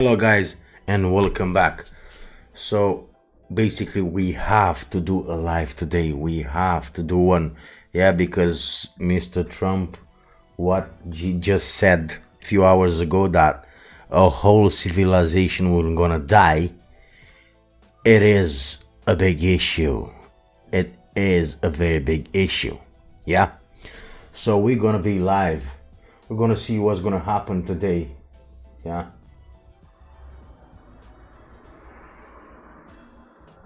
Hello guys and welcome back. So basically we have to do a live today. We have to do one. Yeah, because Mr. Trump, what he just said a few hours ago, that a whole civilization was gonna die. It is a big issue. It is a very big issue. Yeah, so we're gonna be live. We're gonna see what's gonna happen today. Yeah.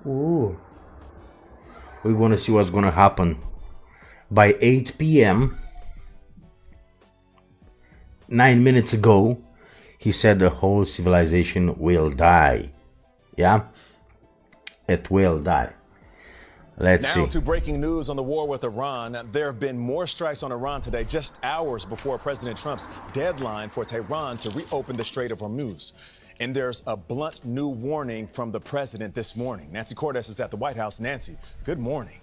Ooh. We're gonna see what's gonna happen. By 8 p.m., 9 minutes ago, he said the whole civilization will die. Yeah? It will die. Let's see. Now to breaking news on the war with Iran. There have been more strikes on Iran today, just hours before President Trump's deadline for Tehran to reopen the Strait of Hormuz. And there's a blunt new warning from the president this morning. Nancy Cordes is at the White House. Nancy, good morning.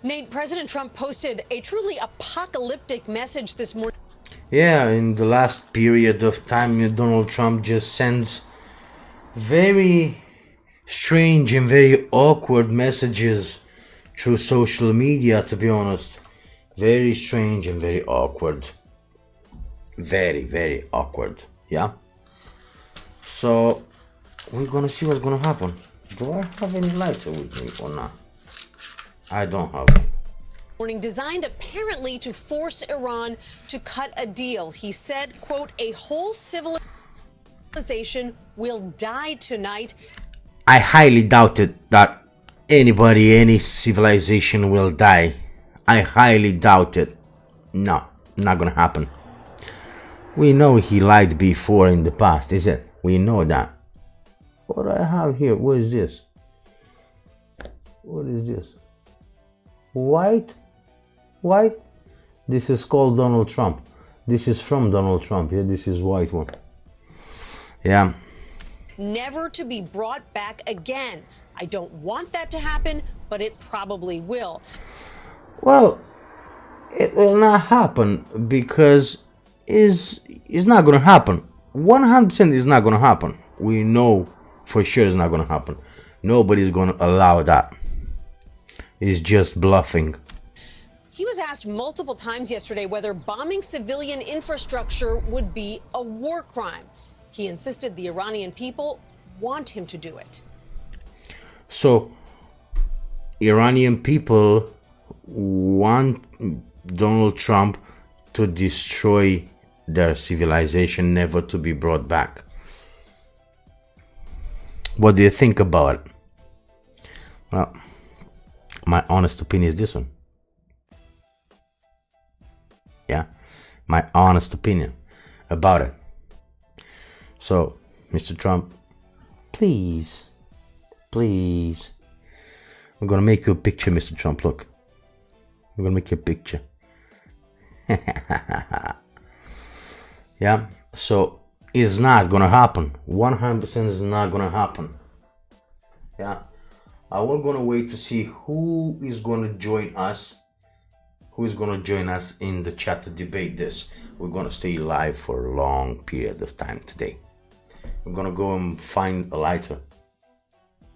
Nate, President Trump posted a truly apocalyptic message this morning. Yeah, in the last period of time, Donald Trump just sends very strange and very awkward messages through social media, to be honest. Very strange and very awkward. Very, very awkward. Yeah? So, we're gonna see what's gonna happen. Do I have any lighter with me or not? I don't have any. Warning designed apparently to force Iran to cut a deal. He said, quote, a whole civilization will die tonight. I highly doubted that any civilization will die. I highly doubt it. No, not gonna happen. We know he lied before in the past, is it? We know that. What I have here, what is this? What is this? White? White? This is called Donald Trump. This is from Donald Trump. Yeah, this is white one. Yeah. Never to be brought back again. I don't want that to happen, but it probably will. Well, it will not happen because it's not gonna happen. 100% is not gonna happen. We know for sure it's not gonna happen. Nobody's gonna allow that. It's just bluffing. He was asked multiple times yesterday whether bombing civilian infrastructure would be a war crime. He insisted the Iranian people want him to do it. So, Iranian people want Donald Trump to destroy their civilization, never to be brought back. What do you think about it? Well, my honest opinion is this one. Yeah, my honest opinion about it. So, Mr. Trump, please, please, I'm gonna make you a picture, Mr. Trump. Look, I'm gonna make you a picture. Yeah, so it's not gonna happen. 100% is not gonna happen. Yeah, we're gonna wait to see who is gonna join us. Who is gonna join us in the chat to debate this? We're gonna stay live for a long period of time today. I'm gonna go and find a lighter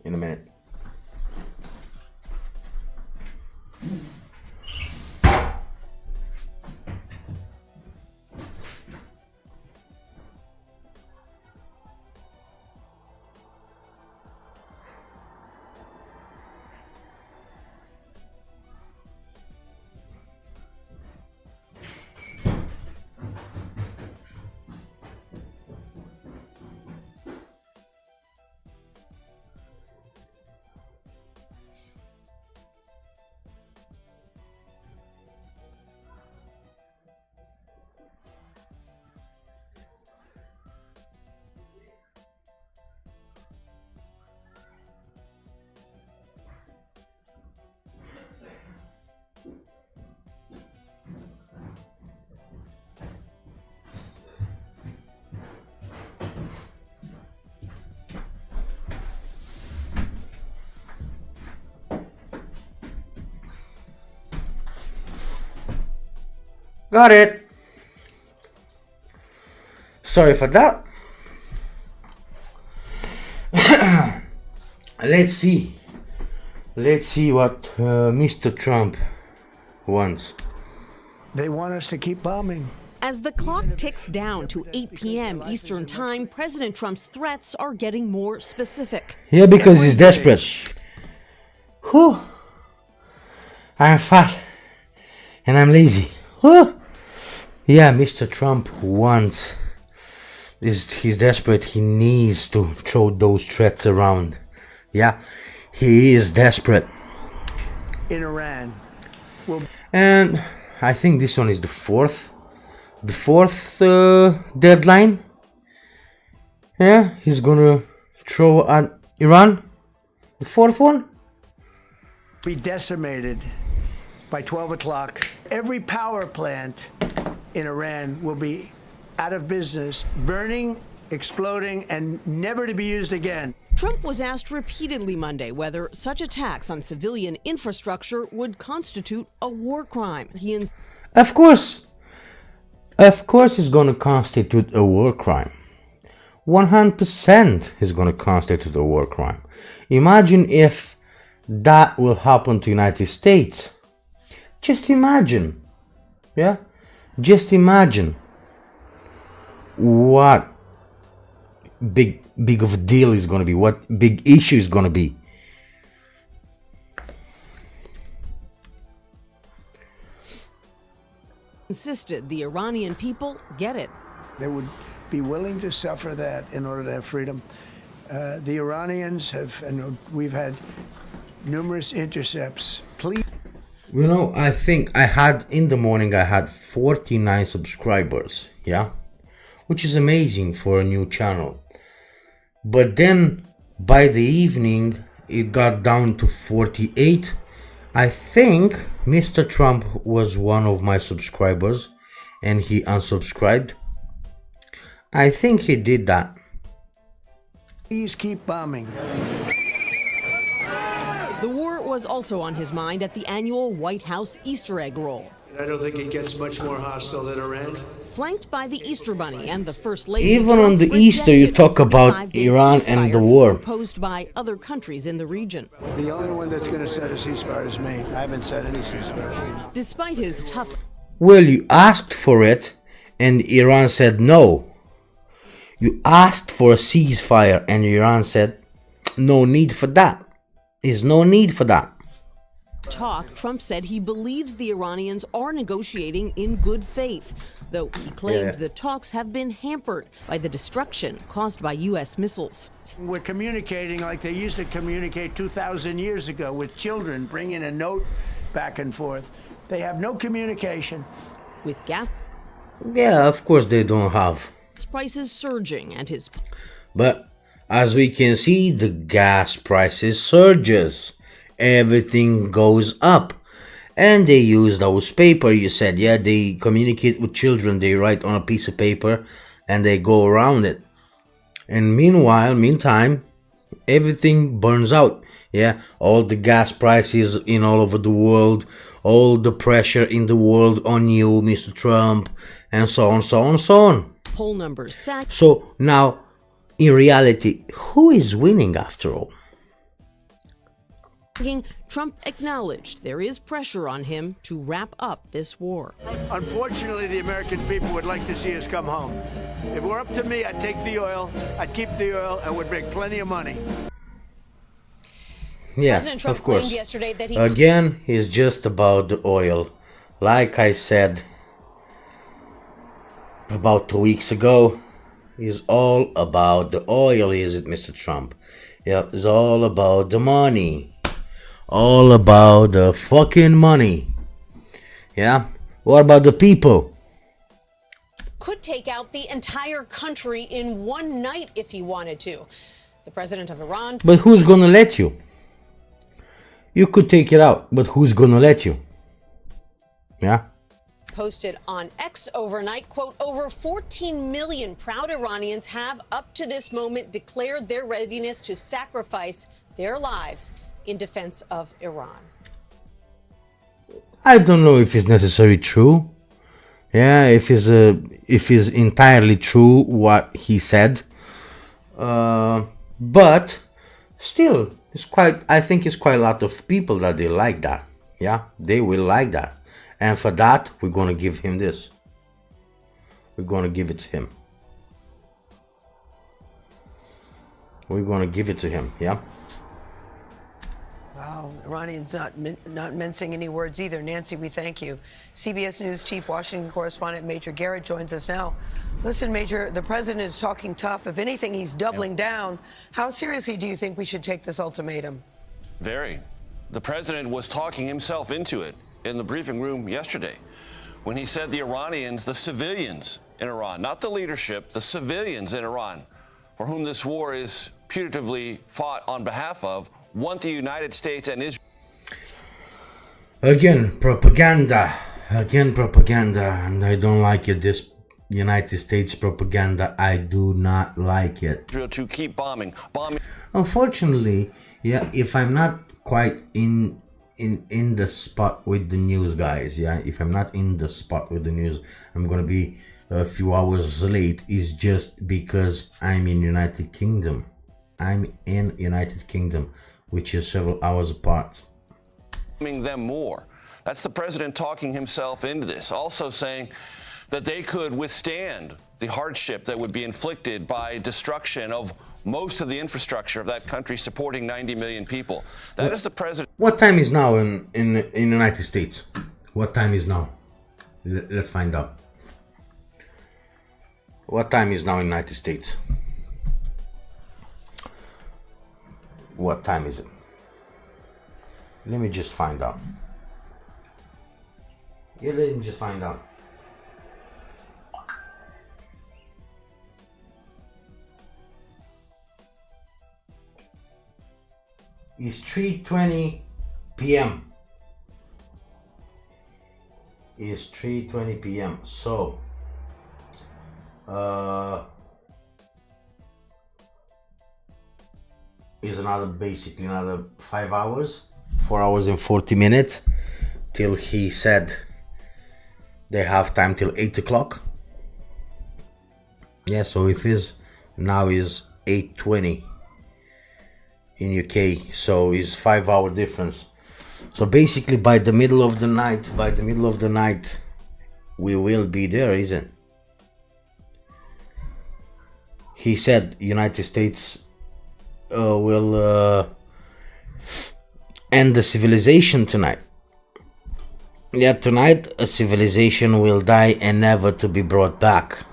in a minute. Got it. Sorry for that. let's see. Let's see what Mr. Trump wants. They want us to keep bombing. As the clock ticks down to 8 p.m. Eastern Time, President Trump's threats are getting more specific. Yeah, because he's desperate. Whew. I'm fat and I'm lazy. Whew. Yeah, Mr. Trump wants. He's desperate. He needs to throw those threats around. Yeah, he is desperate. In Iran. And I think this one is the fourth deadline. Yeah, he's gonna throw at Iran. The fourth one. Be decimated by 12 o'clock. Every power plant in Iran will be out of business, burning, exploding, and never to be used again. Trump was asked repeatedly Monday whether such attacks on civilian infrastructure would constitute a war crime. Of course it's going to constitute a war crime. 100% is going to constitute a war crime. Imagine if that will happen to United States. Just imagine. Yeah? Just imagine what big of a deal is going to be, what big issue is going to be. Insisted the Iranian people get it. They would be willing to suffer that in order to have freedom. The Iranians have, and we've had numerous intercepts. Please. You know, I think in the morning I had 49 subscribers, yeah, which is amazing for a new channel. But then by the evening it got down to 48. I think Mr. Trump was one of my subscribers and he unsubscribed. I think he did that. Please keep bombing. The war was also on his mind at the annual White House Easter egg roll. I don't think it gets much more hostile than Iran. Flanked by the Easter Bunny and the First Lady. Even on the Easter you talk about Iran and the war. Proposed by other countries in the region. The only one that's going to set a ceasefire is me. I haven't set any ceasefire. Despite his tough... Well, you asked for it and Iran said no. You asked for a ceasefire and Iran said no need for that. There's no need for that. Talk, Trump said he believes the Iranians are negotiating in good faith, though he claimed the talks have been hampered by the destruction caused by U.S. missiles. We're communicating like they used to communicate 2,000 years ago with children, bringing a note back and forth. They have no communication. With gas... Yeah, of course they don't have. Prices surging and his... But as we can see, the gas prices surges. Everything goes up. And they use those paper, you said, yeah, they communicate with children, they write on a piece of paper and they go around it. And meantime, everything burns out. Yeah, all the gas prices in all over the world, all the pressure in the world on you, Mr. Trump, and so on, so on, so on. Poll numbers sack. So now, in reality, who is winning after all? Trump acknowledged there is pressure on him to wrap up this war. Unfortunately, the American people would like to see us come home. If it were up to me, I'd take the oil, I'd keep the oil, and would make plenty of money. Yeah, President Trump of course. claimed yesterday that he... Again, it's just about the oil. Like I said about 2 weeks ago, it's all about the oil, is it, Mr. Trump? Yeah, it's all about the money. All about the fucking money. Yeah? What about the people? Could take out the entire country in one night if he wanted to. The president of Iran... But who's gonna let you? You could take it out, but who's gonna let you? Yeah? Posted on X overnight, quote, over 14 million proud Iranians have up to this moment declared their readiness to sacrifice their lives in defense of Iran. I don't know if it's necessarily true. Yeah, if it's entirely true what he said. But still, I think it's quite a lot of people that they like that. Yeah, they will like that. And for that, we're going to give him this. We're going to give it to him. We're going to give it to him, yeah? Wow, Iranians not mincing any words either. Nancy, we thank you. CBS News Chief Washington correspondent Major Garrett joins us now. Listen, Major, the president is talking tough. If anything, he's doubling down. How seriously do you think we should take this ultimatum? Very. The president was talking himself into it in the briefing room yesterday when he said the Iranians, the civilians in Iran, not the leadership, the civilians in Iran, for whom this war is putatively fought on behalf of, want the United States and Israel. Again, propaganda. Again, propaganda. And I don't like it. This United States propaganda, I do not like it. To keep bombing. Unfortunately, yeah, if I'm not quite in the spot with the news, guys, yeah, if I'm not in the spot with the news, I'm gonna be a few hours late. Is just because I'm in United Kingdom. I'm in United Kingdom, which is several hours apart. Them more. That's the president talking himself into this, also saying that they could withstand the hardship that would be inflicted by destruction of most of the infrastructure of that country supporting 90 million people. That is the president. What time is now in United States? What time is now? Let's find out. What time is now in United States? What time is it? Let me just find out. Yeah, let me just find out. It's 3:20 p.m. It's 3:20 p.m. So is basically another 5 hours, 4 hours and 40 minutes till he said they have time till 8 o'clock. Yeah, so if is now is 8:20 in UK, so it's 5 hour difference. So basically by the middle of the night, we will be there, isn't it? He said United States will end the civilization tonight. Yeah, tonight a civilization will die and never to be brought back.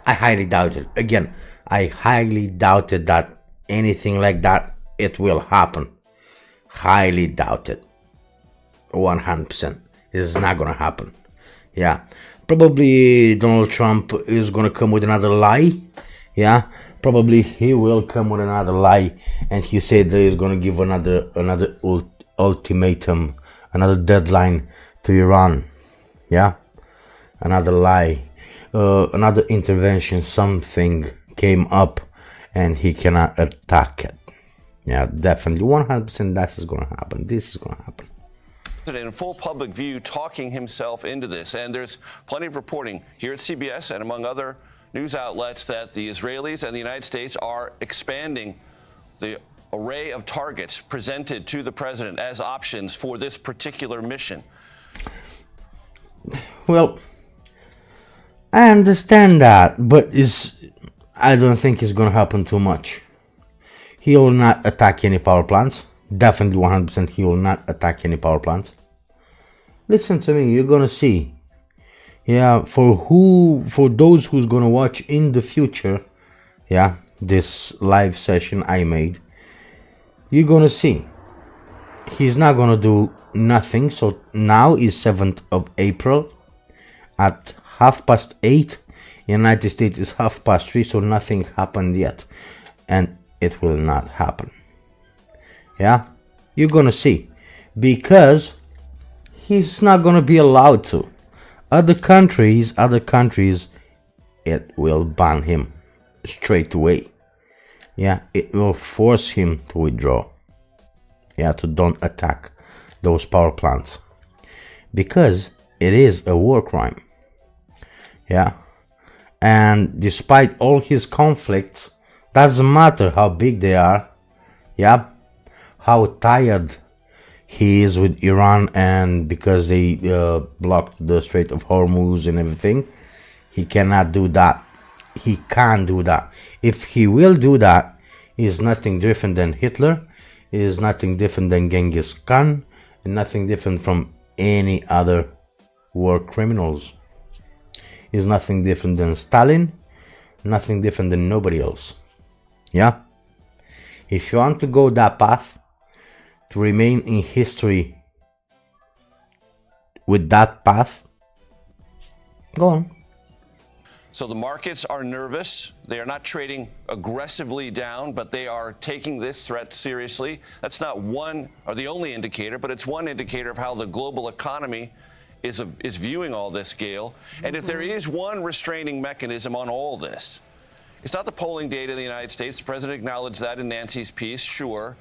I highly doubt it. Again, I highly doubted that anything like that it will happen. Highly doubt it. 100%. It's not gonna happen. Yeah, probably Donald Trump is gonna come with another lie. Yeah, probably he will come with another lie, and he said that he's gonna give another ultimatum, another deadline to Iran. Yeah, another lie, another intervention. Something came up, and he cannot attack it. Yeah, definitely 100%. That is gonna happen. This is gonna happen. In full public view, talking himself into this, and there's plenty of reporting here at CBS and among other news outlets that the Israelis and the United States are expanding the array of targets presented to the president as options for this particular mission. Well, I understand that, but I don't think it's gonna happen too much. He will not attack any power plants. Definitely 100% he will not attack any power plants. Listen to me, you're gonna see. Yeah, for those who's gonna watch in the future, yeah, this live session I made, you're gonna see. He's not gonna do nothing. So now is 7th of April at 8:30. United States is 3:30, so nothing happened yet, and it will not happen. Yeah, you're gonna see, because he's not gonna be allowed to. Other countries, it will ban him straight away. Yeah, it will force him to withdraw. Yeah, to don't attack those power plants, because it is a war crime. Yeah, and despite all his conflicts, doesn't matter how big they are. Yeah, how tired he is with Iran, and because they blocked the Strait of Hormuz and everything, he cannot do that. He can't do that. If he will do that, he's nothing different than Hitler, is nothing different than Genghis Khan, and nothing different from any other war criminals. Is nothing different than Stalin, nothing different than nobody else. Yeah? If you want to go that path, to remain in history with that path, go on. So the markets are nervous. They are not trading aggressively down, but they are taking this threat seriously. That's not one or the only indicator, but it's one indicator of how the global economy is viewing all this, Gail. And if there is one restraining mechanism on all this, it's not the polling data in the United States. The president acknowledged that in Nancy's piece, sure.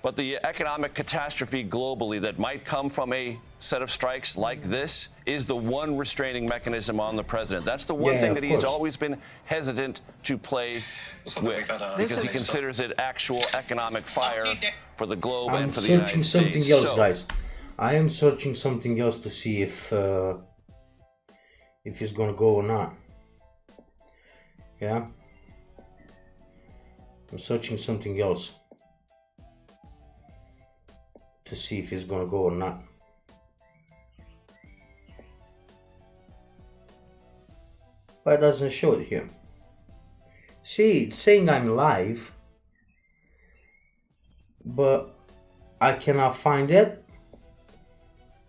But the economic catastrophe globally that might come from a set of strikes like this is the one restraining mechanism on the president. That's the one thing that he's always been hesitant to play with, because he considers it actual economic fire for the globe and for the United States. I'm searching something else, guys. I am searching something else to see if he's gonna go or not. Yeah, I'm searching something else to see if he's gonna go or not. But it doesn't show it here. See, it's saying I'm live, but I cannot find it.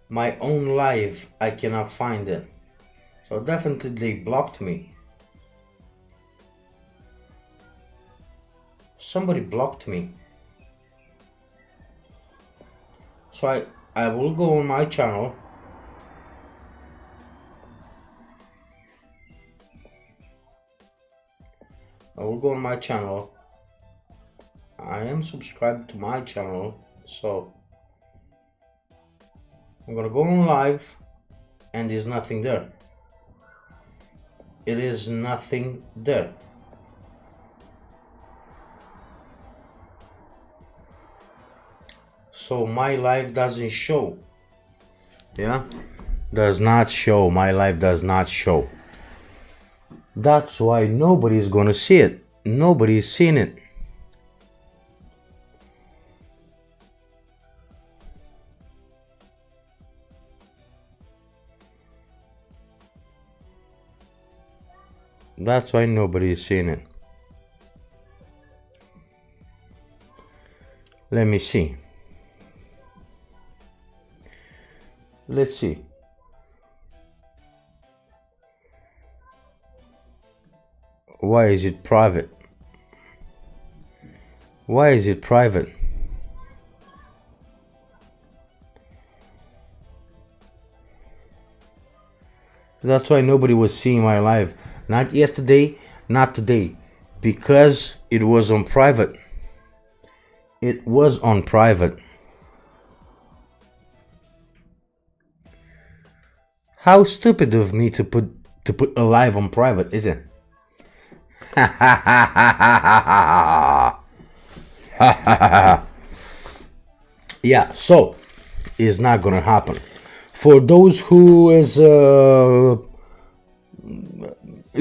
My own live, I cannot find it. So definitely they blocked me. Somebody blocked me. So I will go on my channel. I will go on my channel. I am subscribed to my channel, so I'm gonna go on live, and there's nothing there. It is nothing there. So my live doesn't show. Yeah, does not show. My live does not show. That's why nobody's gonna see it. Nobody's seen it. That's why nobody's seen it. Let me see. Let's see. Why is it private? Why is it private? That's why nobody was seeing my live. Not yesterday, not today. Because it was on private. It was on private. How stupid of me to put a live on private, is it? Yeah, so it's not gonna happen. For those who is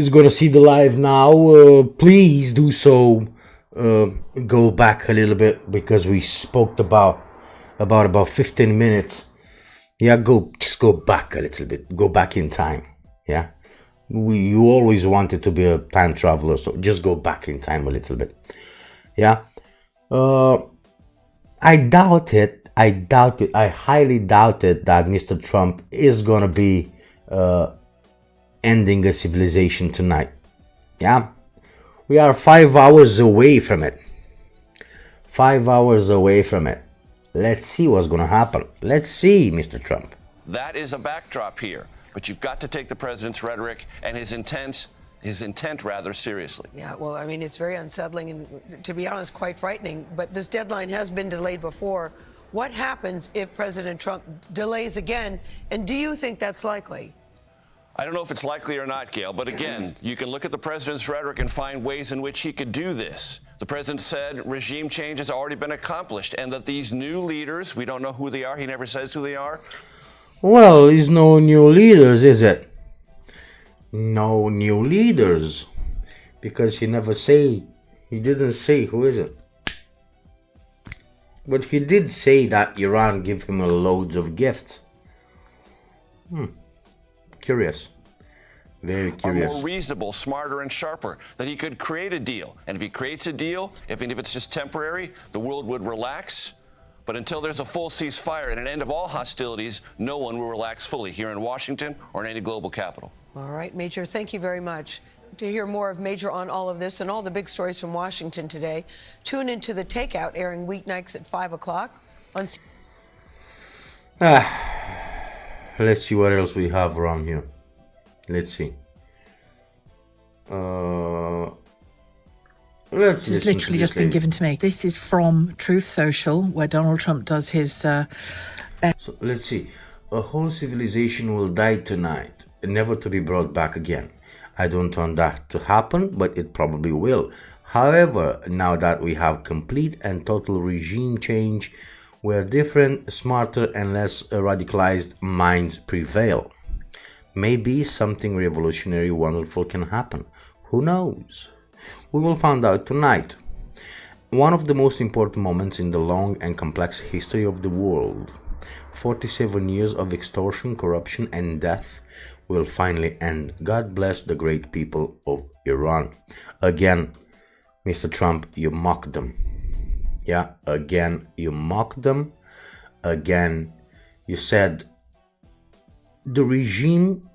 gonna see the live now, please do so. Go back a little bit, because we spoke about 15 minutes. Yeah, just go back a little bit. Go back in time. Yeah, you always wanted to be a time traveler, so just go back in time a little bit. Yeah, I doubt it. I highly doubt it that Mr. Trump is gonna be ending a civilization tonight. Yeah, we are 5 hours away from it. 5 hours away from it. Let's see what's going to happen. Let's see, Mr. Trump. That is a backdrop here, but you've got to take the president's rhetoric and his intent rather seriously. Yeah, well, I mean, it's very unsettling and, to be honest, quite frightening. But this deadline has been delayed before. What happens if President Trump delays again? And do you think that's likely? I don't know if it's likely or not, Gail, but again, you can look at the president's rhetoric and find ways in which he could do this. The president said regime change has already been accomplished and that these new leaders, we don't know who they are, he never says who they are. Well, there's no new leaders, is it? No new leaders. Because he didn't say who is it. But he did say that Iran give him loads of gifts. Curious. Very curious. Are more reasonable, smarter, and sharper. That he could create a deal. And if he creates a deal, even if it's just temporary, the world would relax. But until there's a full ceasefire and an end of all hostilities, no one will relax fully here in Washington or in any global capital. All right, Major, thank you very much. To hear more of Major on all of this and all the big stories from Washington today, tune into The Takeout, airing weeknights at 5 o'clock on... Let's see what else we have around here. Let's see. This has literally just been given to me. This is from Truth Social, where Donald Trump does his... So let's see. A whole civilization will die tonight, never to be brought back again. I don't want that to happen, but it probably will. However, now that we have complete and total regime change, where different, smarter and less radicalized minds prevail, maybe something revolutionary wonderful can happen. Who knows? We will find out tonight. One of the most important moments in the long and complex history of the world. 47 years of extortion, corruption and death will finally end. God bless the great people of Iran. Again, Mr. Trump, you mocked them. Yeah, again, you mocked them. Again, you said the regime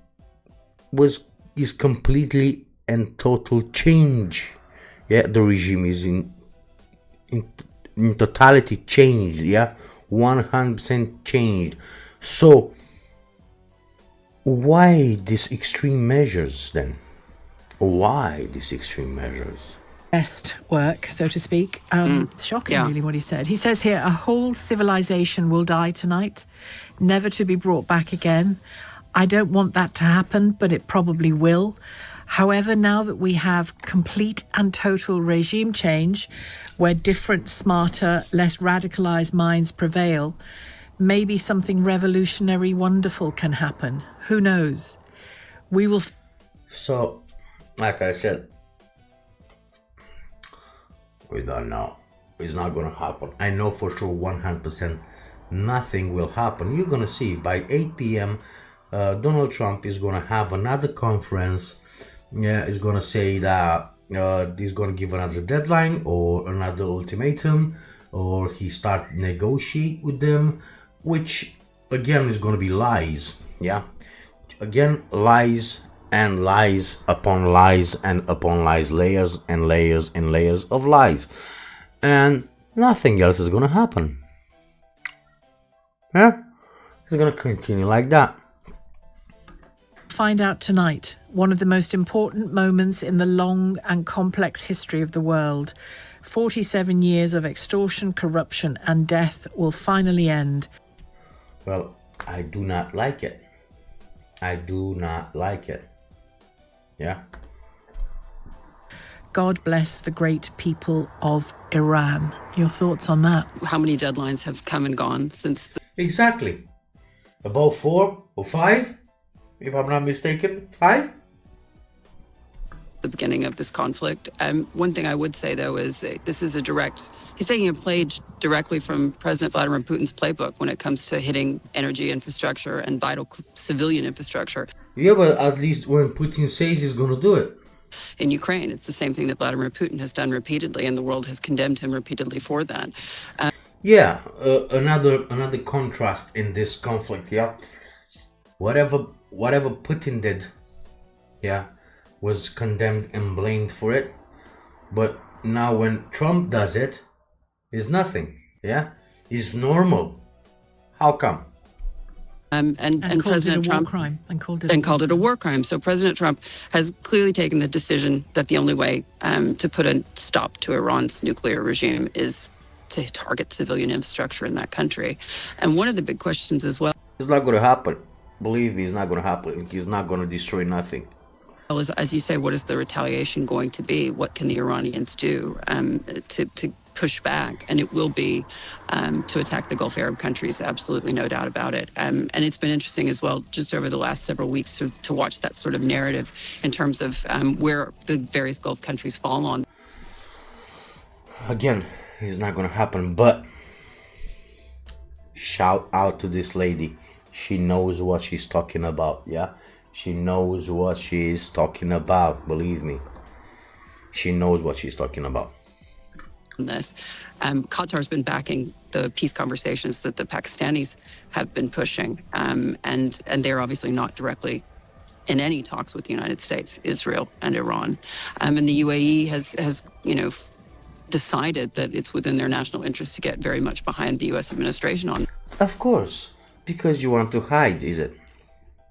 is completely and total change. Yeah, the regime is in totality changed. Yeah, 100% changed. So why these extreme measures then? Why these extreme measures? Best work, so to speak. Shocking, really, what he said. He says here, a whole civilization will die tonight, never to be brought back again. I don't want that to happen, but it probably will. However, now that we have complete and total regime change, where different, smarter, less radicalized minds prevail, maybe something revolutionary wonderful can happen. Who knows? We will... So, like I said, we don't know. It's not going to happen. I know for sure 100% nothing will happen. You're going to see by 8 p.m. Donald Trump is going to have another conference. Yeah, he's going to say that he's going to give another deadline or another ultimatum, or he start negotiate with them, which again is going to be lies. Yeah, again, lies and lies upon lies and upon lies, layers and layers and layers of lies, and nothing else is going to happen. Yeah, it's going to continue like that. Find out tonight, one of the most important moments in the long and complex history of the world. 47 years of extortion, corruption and death will finally end. Well, I do not like it. I do not like it. Yeah. God bless the great people of Iran. Your thoughts on that? How many deadlines have come and gone since? Exactly. About 4 or 5, if I'm not mistaken. 5? The beginning of this conflict. One thing I would say, though, is this is he's taking a page directly from President Vladimir Putin's playbook when it comes to hitting energy infrastructure and vital civilian infrastructure. Yeah, but at least when Putin says he's going to do it. In Ukraine, it's the same thing that Vladimir Putin has done repeatedly, and the world has condemned him repeatedly for that. Yeah, another contrast in this conflict. Yeah, whatever Putin did, yeah, was condemned and blamed for it. But now when Trump does it, it's nothing. Yeah, it's normal. How come? And President Trump called it a war crime. So President Trump has clearly taken the decision that the only way to put a stop to Iran's nuclear regime is to target civilian infrastructure in that country. And one of the big questions as well. It's not going to happen. believe me, it's not gonna happen. He's not gonna destroy nothing. Well, as you say, what is the retaliation going to be? What can the Iranians do to push back? And it will be to attack the Gulf Arab countries, absolutely no doubt about it. And it's been interesting as well, just over the last several weeks, to watch that sort of narrative in terms of where the various Gulf countries fall on. Again, it's not gonna happen, but shout out to this lady. She knows what she's talking about, yeah? She knows what she is talking about, believe me. She knows what she's talking about. This. Qatar's been backing the peace conversations that the Pakistanis have been pushing, and they're obviously not directly in any talks with the United States, Israel, and Iran. And the UAE has decided that it's within their national interest to get very much behind the U.S. administration on. Of course, because you want to hide, is it?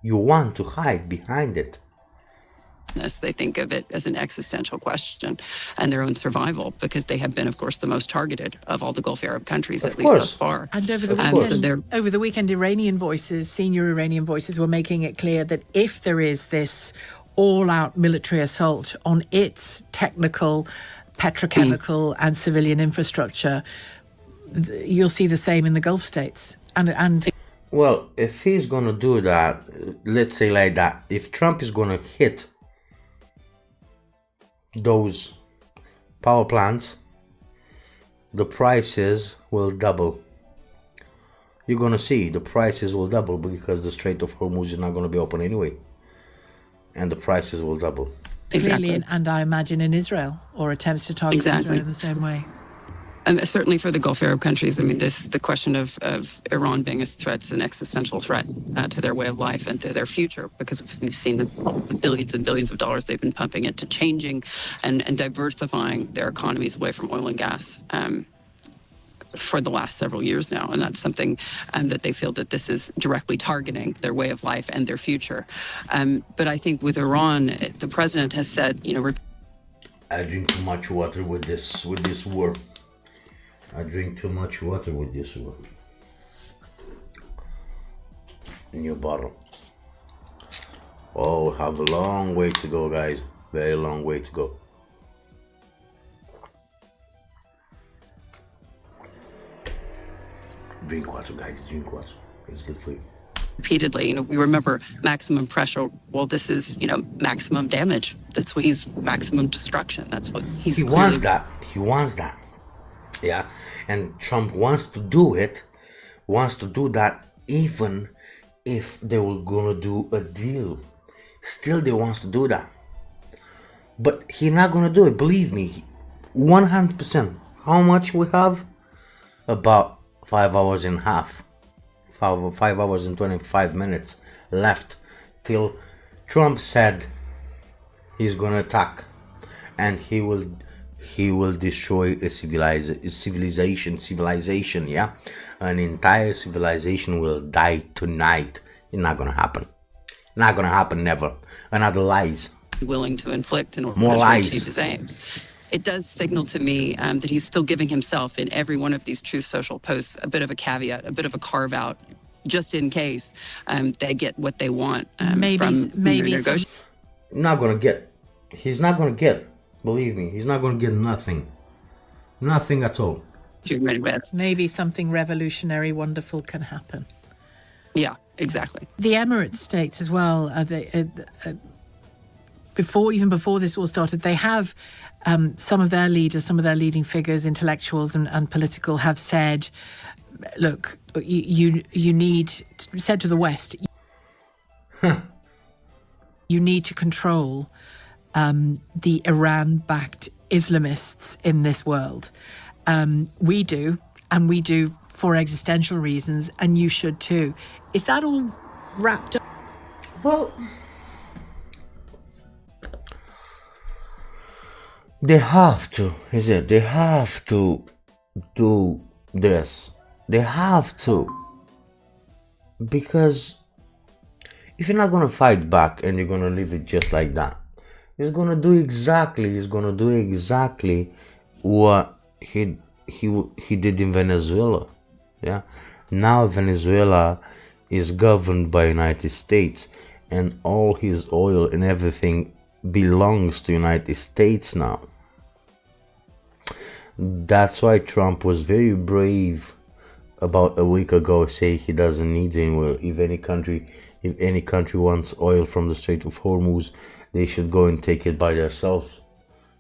You want to hide behind it. This, they think of it as an existential question and their own survival, because they have been, of course, the most targeted of all the Gulf Arab countries, at least thus far. And over the weekend, Iranian voices, senior Iranian voices, were making it clear that if there is this all-out military assault on its technical, petrochemical and civilian infrastructure, you'll see the same in the Gulf states. And well, if he's gonna do that, let's say like that, if Trump is gonna hit those power plants, the prices will double. You're gonna see the prices will double, because the Strait of Hormuz is not gonna be open anyway, and the prices will double. Exactly. And I imagine in Israel, or attempts to target Israel in the same way. And certainly for the Gulf Arab countries, I mean, the question of Iran being a threat is an existential threat to their way of life and to their future, because we've seen the billions and billions of dollars they've been pumping into changing and diversifying their economies away from oil and gas for the last several years now. And that's something that they feel that this is directly targeting their way of life and their future. But I think with Iran, the president has said, I drink too much water with this war. I drink too much water with this one. New bottle. Oh, have a long way to go, guys. Very long way to go. Drink water, guys. Drink water. It's good for you. Repeatedly, we remember maximum pressure. Well, this is, maximum damage. That's what he's maximum destruction. That's what he wants that. He wants that. Yeah, and Trump wants to do that even if they were gonna do a deal. Still, they wants to do that, but he's not gonna do it. Believe me, 100%. How much we have? About 5 hours and a half, 5 hours and 25 minutes left till Trump said he's gonna attack, and he will destroy a civilization, yeah? An entire civilization will die tonight. It's not gonna happen. Not gonna happen, never. Another lies. Willing to inflict in order More to lies. achieve his aims. It does signal to me that he's still giving himself, in every one of these Truth Social posts, a bit of a caveat, a bit of a carve out, just in case they get what they want from negotiation. Not gonna get. He's not gonna get. Believe me, he's not going to get nothing. Nothing at all. Maybe something revolutionary, wonderful can happen. Yeah, exactly. The Emirates states as well, before this all started, they have some of their leaders, some of their leading figures, intellectuals and political, have said, look, you need, said to the West, you need to control the Iran-backed Islamists in this world. We do for existential reasons, and you should too. Is that all wrapped up? Well, they have to, is it? They have to do this. They have to. Because if you're not going to fight back and you're going to leave it just like that, he's gonna do exactly what he did in Venezuela. Yeah. Now Venezuela is governed by United States, and all his oil and everything belongs to United States now. That's why Trump was very brave about a week ago, say he doesn't need anywhere. If any country wants oil from the Strait of Hormuz, they should go and take it by themselves.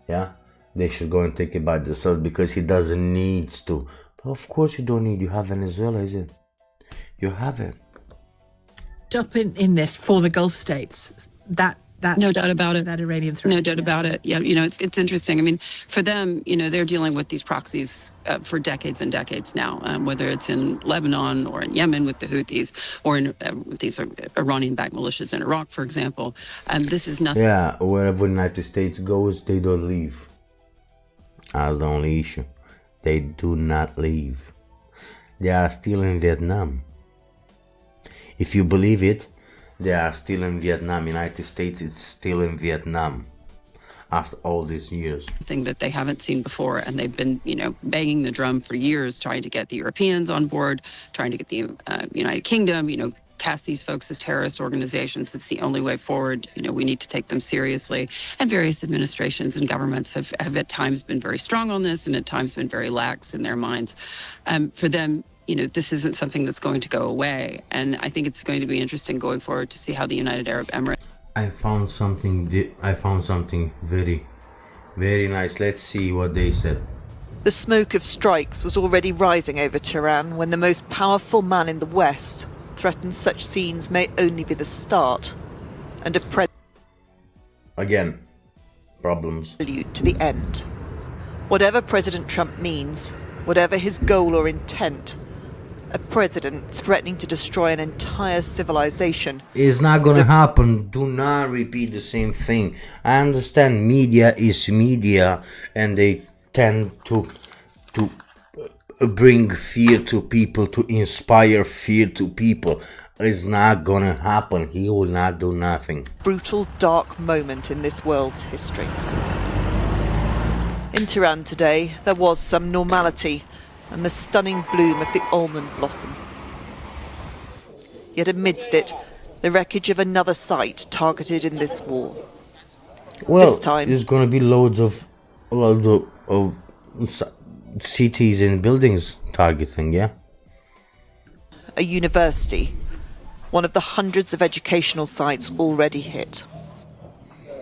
Yeah, they should go and take it by themselves, because he doesn't need to. But of course you don't need. You have Venezuela, is it? You have it. Up in this for the Gulf states, that no doubt about it. That Iranian threat. No doubt about it. Yeah, it's interesting. I mean, for them, they're dealing with these proxies for decades and decades now, whether it's in Lebanon or in Yemen with the Houthis, or in these Iranian-backed militias in Iraq, for example. This is nothing. Yeah, wherever the United States goes, they don't leave. That's the only issue. They do not leave. They are still in Vietnam. If you believe it, they are still in Vietnam. United States is still in Vietnam after all these years. Thing that they haven't seen before, and they've been, banging the drum for years, trying to get the Europeans on board, trying to get the United Kingdom, cast these folks as terrorist organizations. It's the only way forward. We need to take them seriously. And various administrations and governments have at times been very strong on this, and at times been very lax in their minds. For them, this isn't something that's going to go away. And I think it's going to be interesting going forward to see how the United Arab Emirates. I found something very, very nice. Let's see what they said. The smoke of strikes was already rising over Tehran when the most powerful man in the West threatens such scenes may only be the start, and a again, problems. prelude to the end. Whatever President Trump means, whatever his goal or intent, a president threatening to destroy an entire civilization is not gonna happen. Do not repeat the same thing. I understand media is media, and they tend to bring fear to people, to inspire fear to people. It's not gonna happen. He will not do nothing. Brutal, dark moment in this world's history. In Tehran today, there was some normality and the stunning bloom of the almond blossom. Yet amidst it, the wreckage of another site targeted in this war. Well, this time, there's gonna be loads of cities and buildings targeting, yeah? a university, one of the hundreds of educational sites already hit.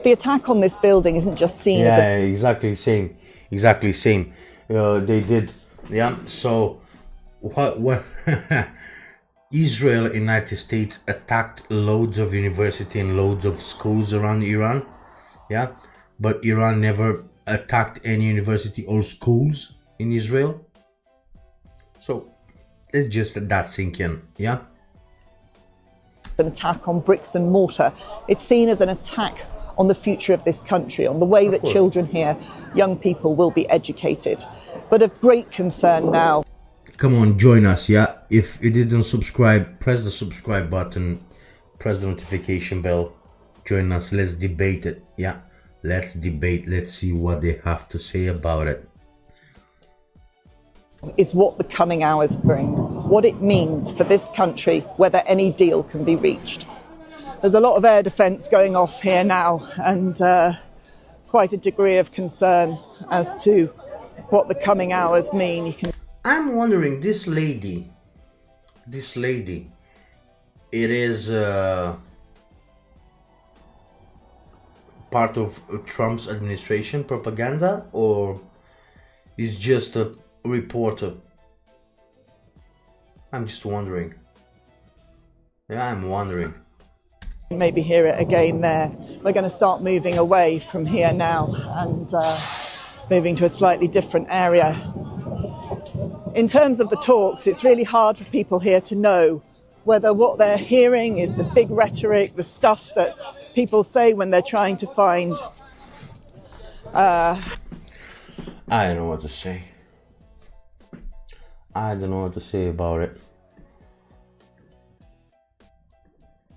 The attack on this building isn't just seen as a... exactly same. They did, so what Israel and United States attacked loads of university and loads of schools around Iran, but Iran never attacked any university or schools in Israel. So it's just that sink in, an attack on bricks and mortar. It's seen as an attack on the future of this country, on the way that children here, young people, will be educated. But of great concern now. Come on, join us, If you didn't subscribe, press the subscribe button, press the notification bell, join us, let's debate it, Let's debate, let's see what they have to say about it. Is what the coming hours bring, what it means for this country, whether any deal can be reached. There's a lot of air defence going off here now, and quite a degree of concern as to what the coming hours mean. I'm wondering, this lady, it is part of Trump's administration propaganda, or is just a reporter? I'm just wondering. I'm wondering. Maybe hear it again there. We're going to start moving away from here now and moving to a slightly different area. In terms of the talks, it's really hard for people here to know whether what they're hearing is the big rhetoric, the stuff that people say when they're trying to find... I don't know what to say. I don't know what to say about it.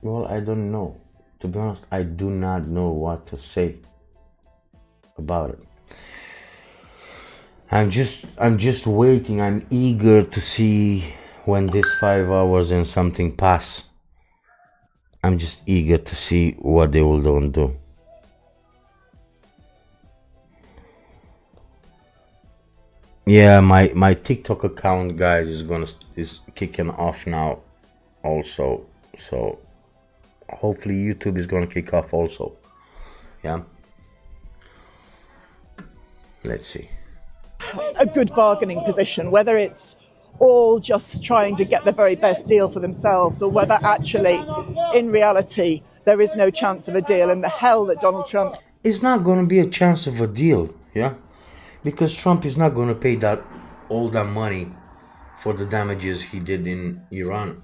Well, I don't know. To be honest, I do not know what to say about it. I'm just waiting. I'm eager to see when this 5 hours and something pass, I'm just eager to see what they will do. Yeah, my TikTok account, guys, is kicking off now also, so hopefully YouTube is gonna kick off also. Yeah, let's see. A good bargaining position, whether it's all just trying to get the very best deal for themselves, or whether actually, in reality, there is no chance of a deal, and the hell that Donald Trump... It's not going to be a chance of a deal, yeah? Because Trump is not going to pay all that money for the damages he did in Iran.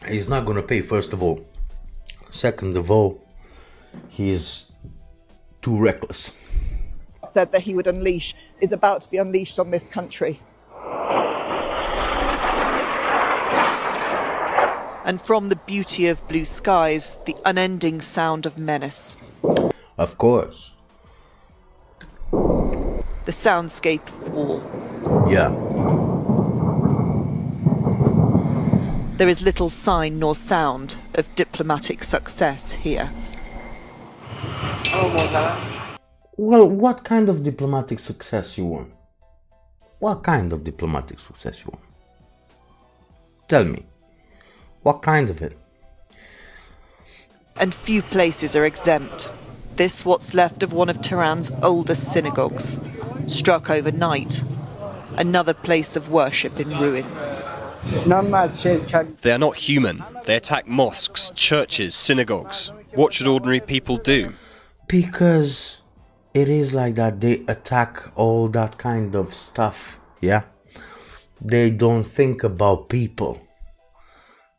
He's not going to pay, first of all. Second of all, he is too reckless. Said that he would unleash, is about to be unleashed on this country. And from the beauty of blue skies, the unending sound of menace. Of course. The soundscape of war. Yeah. There is little sign nor sound of diplomatic success here. Well, what kind of diplomatic success you want? What kind of diplomatic success you want? Tell me. What kind of it? And few places are exempt. This, what's left of one of Tehran's oldest synagogues, struck overnight. Another place of worship in ruins. They are not human. They attack mosques, churches, synagogues. What should ordinary people do? Because it is like that. They attack all that kind of stuff, yeah? They don't think about people.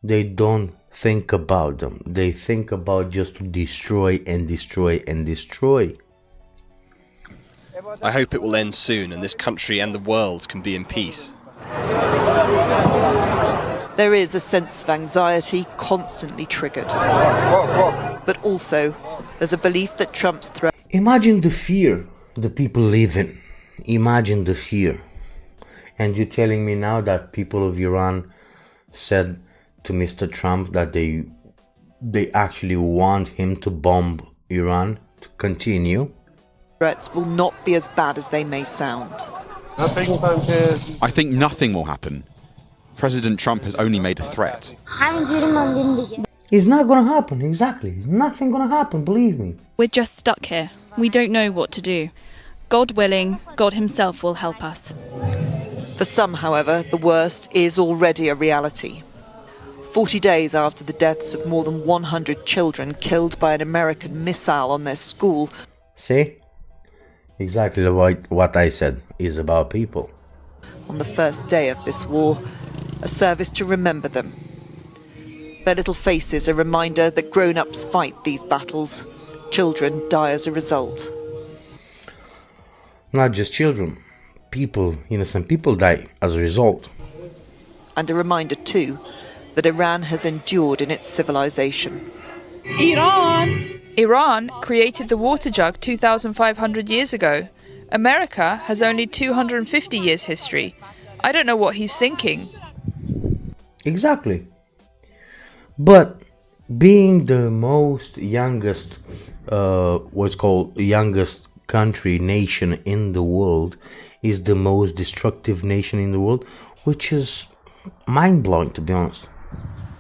They don't think about them. They think about just to destroy and destroy and destroy. I hope it will end soon and this country and the world can be in peace. There is a sense of anxiety constantly triggered. But also, there's a belief that Trump's threat... Imagine the fear the people live in. Imagine the fear. And you're telling me now that people of Iran said to Mr. Trump that they actually want him to bomb Iran to continue? Threats will not be as bad as they may sound. I think nothing will happen. President Trump has only made a threat. It's not going to happen, exactly. It's nothing going to happen, believe me. We're just stuck here. We don't know what to do. God willing, God himself will help us. For some, however, the worst is already a reality. 40 days after the deaths of more than 100 children killed by an American missile on their school. See? Exactly what I said is about people. On the first day of this war, a service to remember them. Their little faces a reminder that grown-ups fight these battles. Children die as a result. Not just children. People, innocent people die as a result. And a reminder too that Iran has endured in its civilization. Iran created the water jug 2,500 years ago. America has only 250 years history. I don't know what he's thinking. Exactly. But being the most youngest, what's called youngest country, nation in the world, is the most destructive nation in the world, which is mind-blowing, to be honest.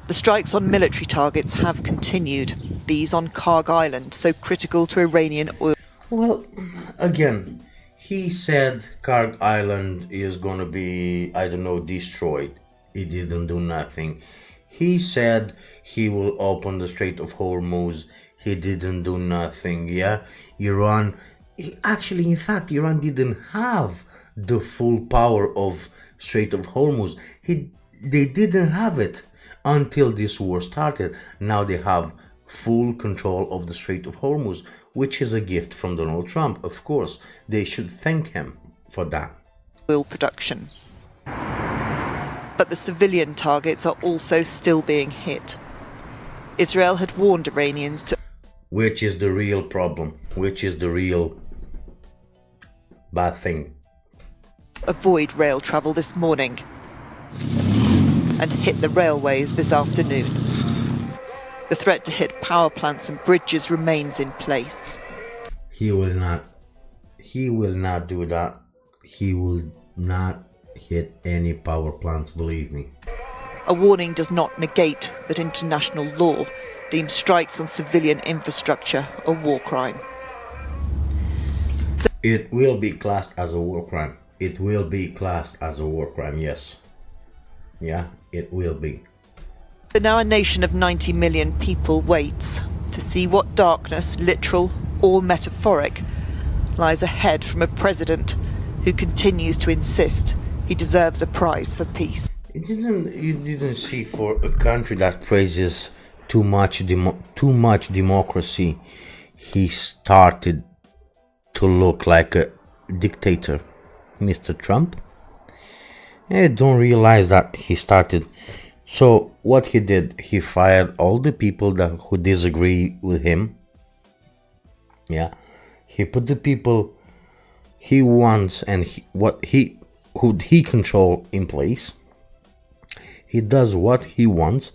The strikes on military targets have continued, these on Karg Island, so critical to Iranian oil. Well, again, he said Karg Island is gonna be, I don't know, destroyed. He didn't do nothing. He said he will open the Strait of Hormuz. He didn't do nothing, yeah? Iran, actually, in fact, Iran didn't have the full power of Strait of Hormuz. They didn't have it until this war started. Now they have full control of the Strait of Hormuz, which is a gift from Donald Trump, of course. They should thank him for that. Oil production. But the civilian targets are also still being hit. Israel had warned Iranians to... Which is the real problem? Which is the real bad thing? avoid rail travel this morning and hit the railways this afternoon. The threat to hit power plants and bridges remains in place. He will not do that. He will not hit any power plants, believe me. A warning does not negate that international law deems strikes on civilian infrastructure a war crime. It will be classed as a war crime. It will be classed as a war crime, yes. Yeah, it will be. Now a nation of 90 million people waits to see what darkness, literal or metaphoric, lies ahead from a president who continues to insist he deserves a prize for peace. You didn't see, for a country that praises too much democracy, he started to look like a dictator, Mr. Trump. I don't realize that he started. So what he did, he fired all the people who disagree with him. Yeah, he put the people he wants and who he control in place. He does what he wants.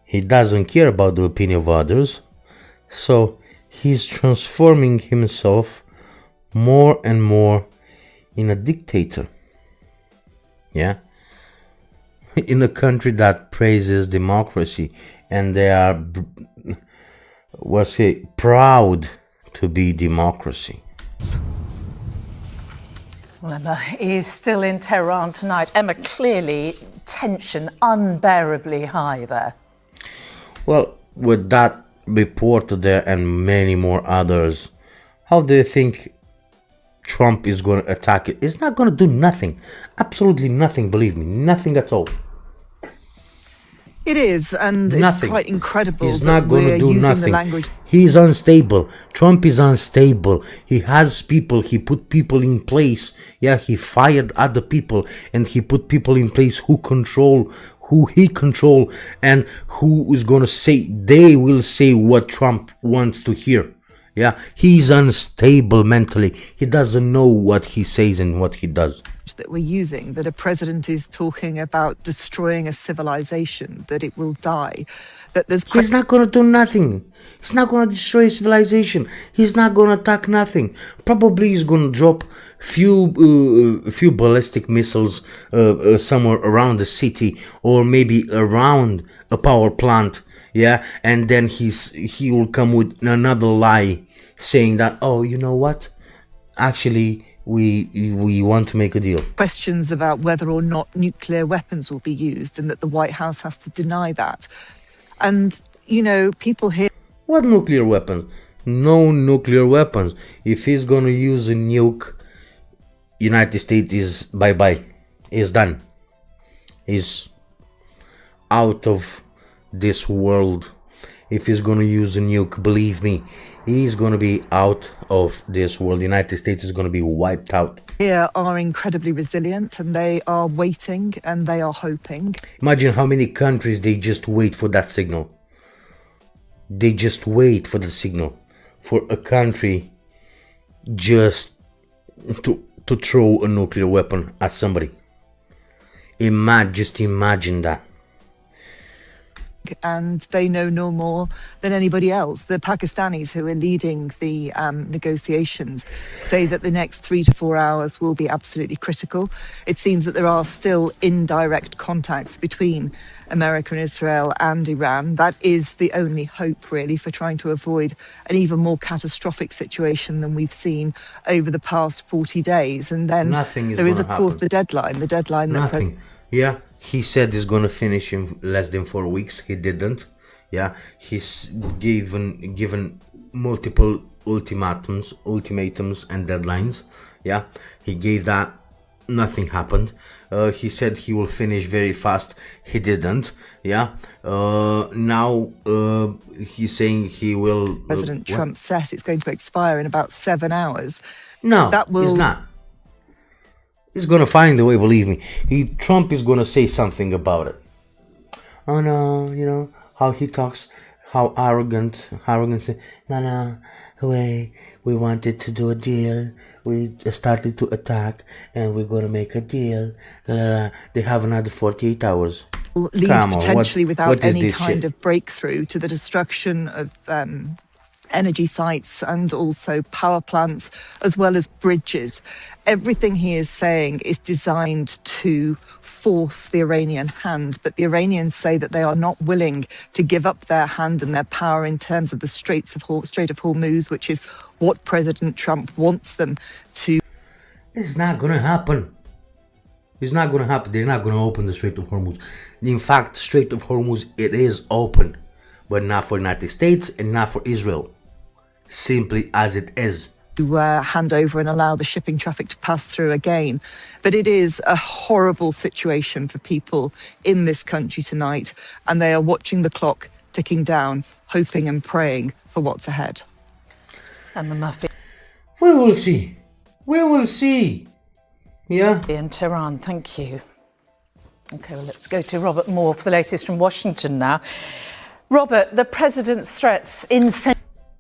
He doesn't care about the opinion of others. So he's transforming himself more and more in a dictator. Yeah. In a country that praises democracy, and they are proud to be democracy. Well, Emma is still in Tehran tonight. Emma, clearly tension unbearably high there. Well, with that report there and many more others, how do you think Trump is going to attack it? It's not going to do nothing. Absolutely nothing, believe me. Nothing at all. It is, and nothing. It's quite incredible. He's not going to do nothing. Language. He's unstable. Trump is unstable. He has people. He put people in place. Yeah, he fired other people, and he put people in place who he control, and who is going to say, they will say what Trump wants to hear. Yeah, he's unstable mentally. He doesn't know what he says and what he does. That we're using, that a president is talking about destroying a civilization, that it will die, that there's... He's not going to do nothing. He's not going to destroy civilization. He's not going to attack nothing. Probably he's going to drop few ballistic missiles somewhere around the city, or maybe around a power plant. Yeah, and then he will come with another lie, saying that, oh, you know what? Actually, we want to make a deal. Questions about whether or not nuclear weapons will be used, and that the White House has to deny that. And, you know, people here... What nuclear weapons? No nuclear weapons. If he's going to use a nuke, United States is bye-bye. Is done. Is out of this world. If he's going to use a nuke, believe me, he's going to be out of this world. The United States is going to be wiped out. Here are incredibly resilient, and they are waiting and they are hoping. Imagine how many countries, they just wait for that signal. They just wait for the signal for a country just to throw a nuclear weapon at somebody. Just imagine that. And they know no more than anybody else. The Pakistanis who are leading the negotiations say that the next 3 to 4 hours will be absolutely critical. It seems that there are still indirect contacts between America and Israel and Iran. That is the only hope, really, for trying to avoid an even more catastrophic situation than we've seen over the past 40 days. And then there is, of course, the deadline. The deadline. Nothing. Yeah. He said he's going to finish in less than 4 weeks. He didn't. Yeah, he's given multiple ultimatums and deadlines. Yeah, he gave that. Nothing happened. He said he will finish very fast. He didn't. Yeah. Now he's saying he will. President Trump said it's going to expire in about 7 hours. No, it's not. He's going to find a way, believe me. Trump is going to say something about it. Oh no, you know, how he talks how arrogant say, no, we wanted to do a deal, we started to attack, and we're gonna make a deal. They have another 48 hours. Lead Come on, potentially what without is any this kind shit? of breakthrough to the destruction of energy sites and also power plants, as well as bridges. Everything he is saying is designed to force the Iranian hand, but the Iranians say that they are not willing to give up their hand and their power in terms of the Strait of Hormuz, which is what President Trump wants them to. It's not gonna happen. It's not gonna happen. They're not gonna open the Strait of Hormuz. In fact, Strait of Hormuz, it is open, but not for the United States and not for Israel. Simply as it is. To hand over and allow the shipping traffic to pass through again. But it is a horrible situation for people in this country tonight, and they are watching the clock ticking down, hoping and praying for what's ahead. Emma Murphy. We will see. We will see. Yeah. In Tehran, thank you. Okay, well, let's go to Robert Moore for the latest from Washington now. Robert, the president's threats in...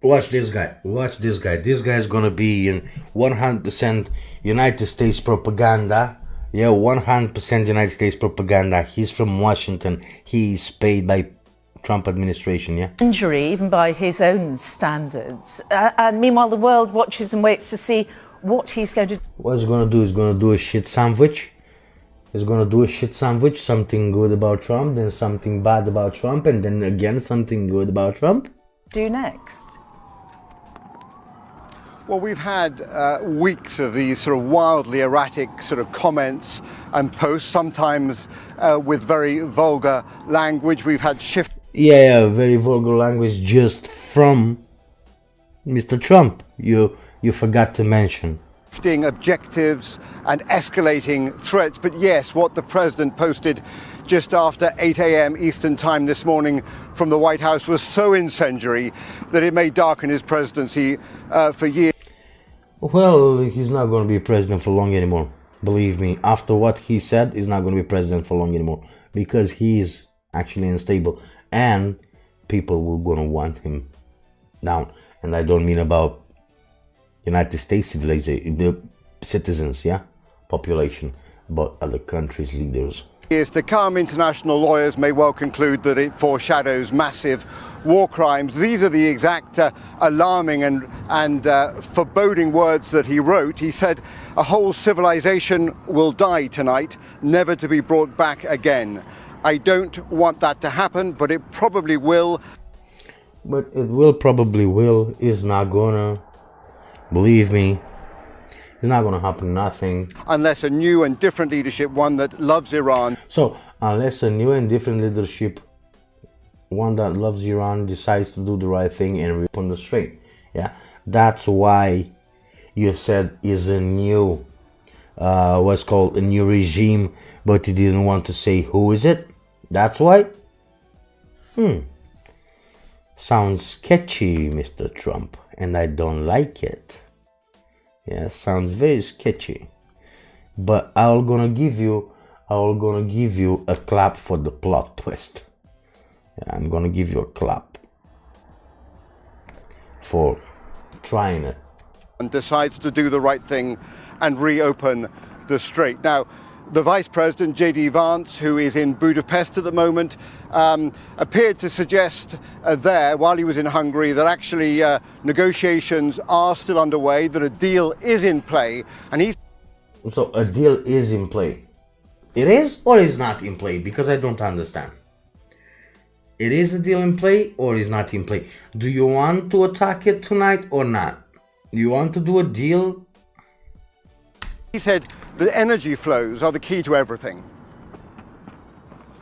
Watch this guy. Watch this guy. This guy is gonna be in 100% United States propaganda. Yeah, 100% United States propaganda. He's from Washington. He's paid by Trump administration, yeah? Injury, even by his own standards. And meanwhile, the world watches and waits to see what he's going to do. What he's gonna do? He's gonna do a shit sandwich. He's gonna do a shit sandwich. Something good about Trump, then something bad about Trump, and then again something good about Trump. Do next. Well, we've had weeks of these sort of wildly erratic sort of comments and posts, sometimes with very vulgar language. We've had Yeah, very vulgar language just from Mr. Trump. You forgot to mention. Shifting objectives and escalating threats. But yes, what the president posted just after 8 a.m. Eastern time this morning from the White House was so incendiary that it may darken his presidency for years. Well, he's not going to be president for long anymore. Believe me, after what he said, he's not going to be president for long anymore. Because he's actually unstable. And people will going to want him down. And I don't mean about United States civilization, the citizens, yeah? Population. But other countries' leaders. Years to come, international lawyers may well conclude that it foreshadows massive war crimes. These are the exact alarming and foreboding words that he wrote. He said, "A whole civilization will die tonight, never to be brought back again. I don't want that to happen, but it probably will." But it will probably will. It's not gonna. Believe me. It's not gonna happen, nothing. Unless a new and different leadership, one that loves Iran. So, unless a new and different leadership, one that loves Iran, decides to do the right thing and reopen the strait. Yeah, that's why you said is a new, what's called a new regime, but you didn't want to say who is it. That's why. Sounds sketchy, Mr. Trump, and I don't like it. Yeah, sounds very sketchy. But I'm gonna give you a clap for the plot twist. Yeah, I'm gonna give you a clap for trying it. And decides to do the right thing and reopen the strait. Now, the Vice President, J.D. Vance, who is in Budapest at the moment, appeared to suggest there, while he was in Hungary, that actually negotiations are still underway, that a deal is in play, and he's... So a deal is in play. It is or is not in play? Because I don't understand. It is a deal in play or is not in play? Do you want to attack it tonight or not? You want to do a deal? He said the energy flows are the key to everything.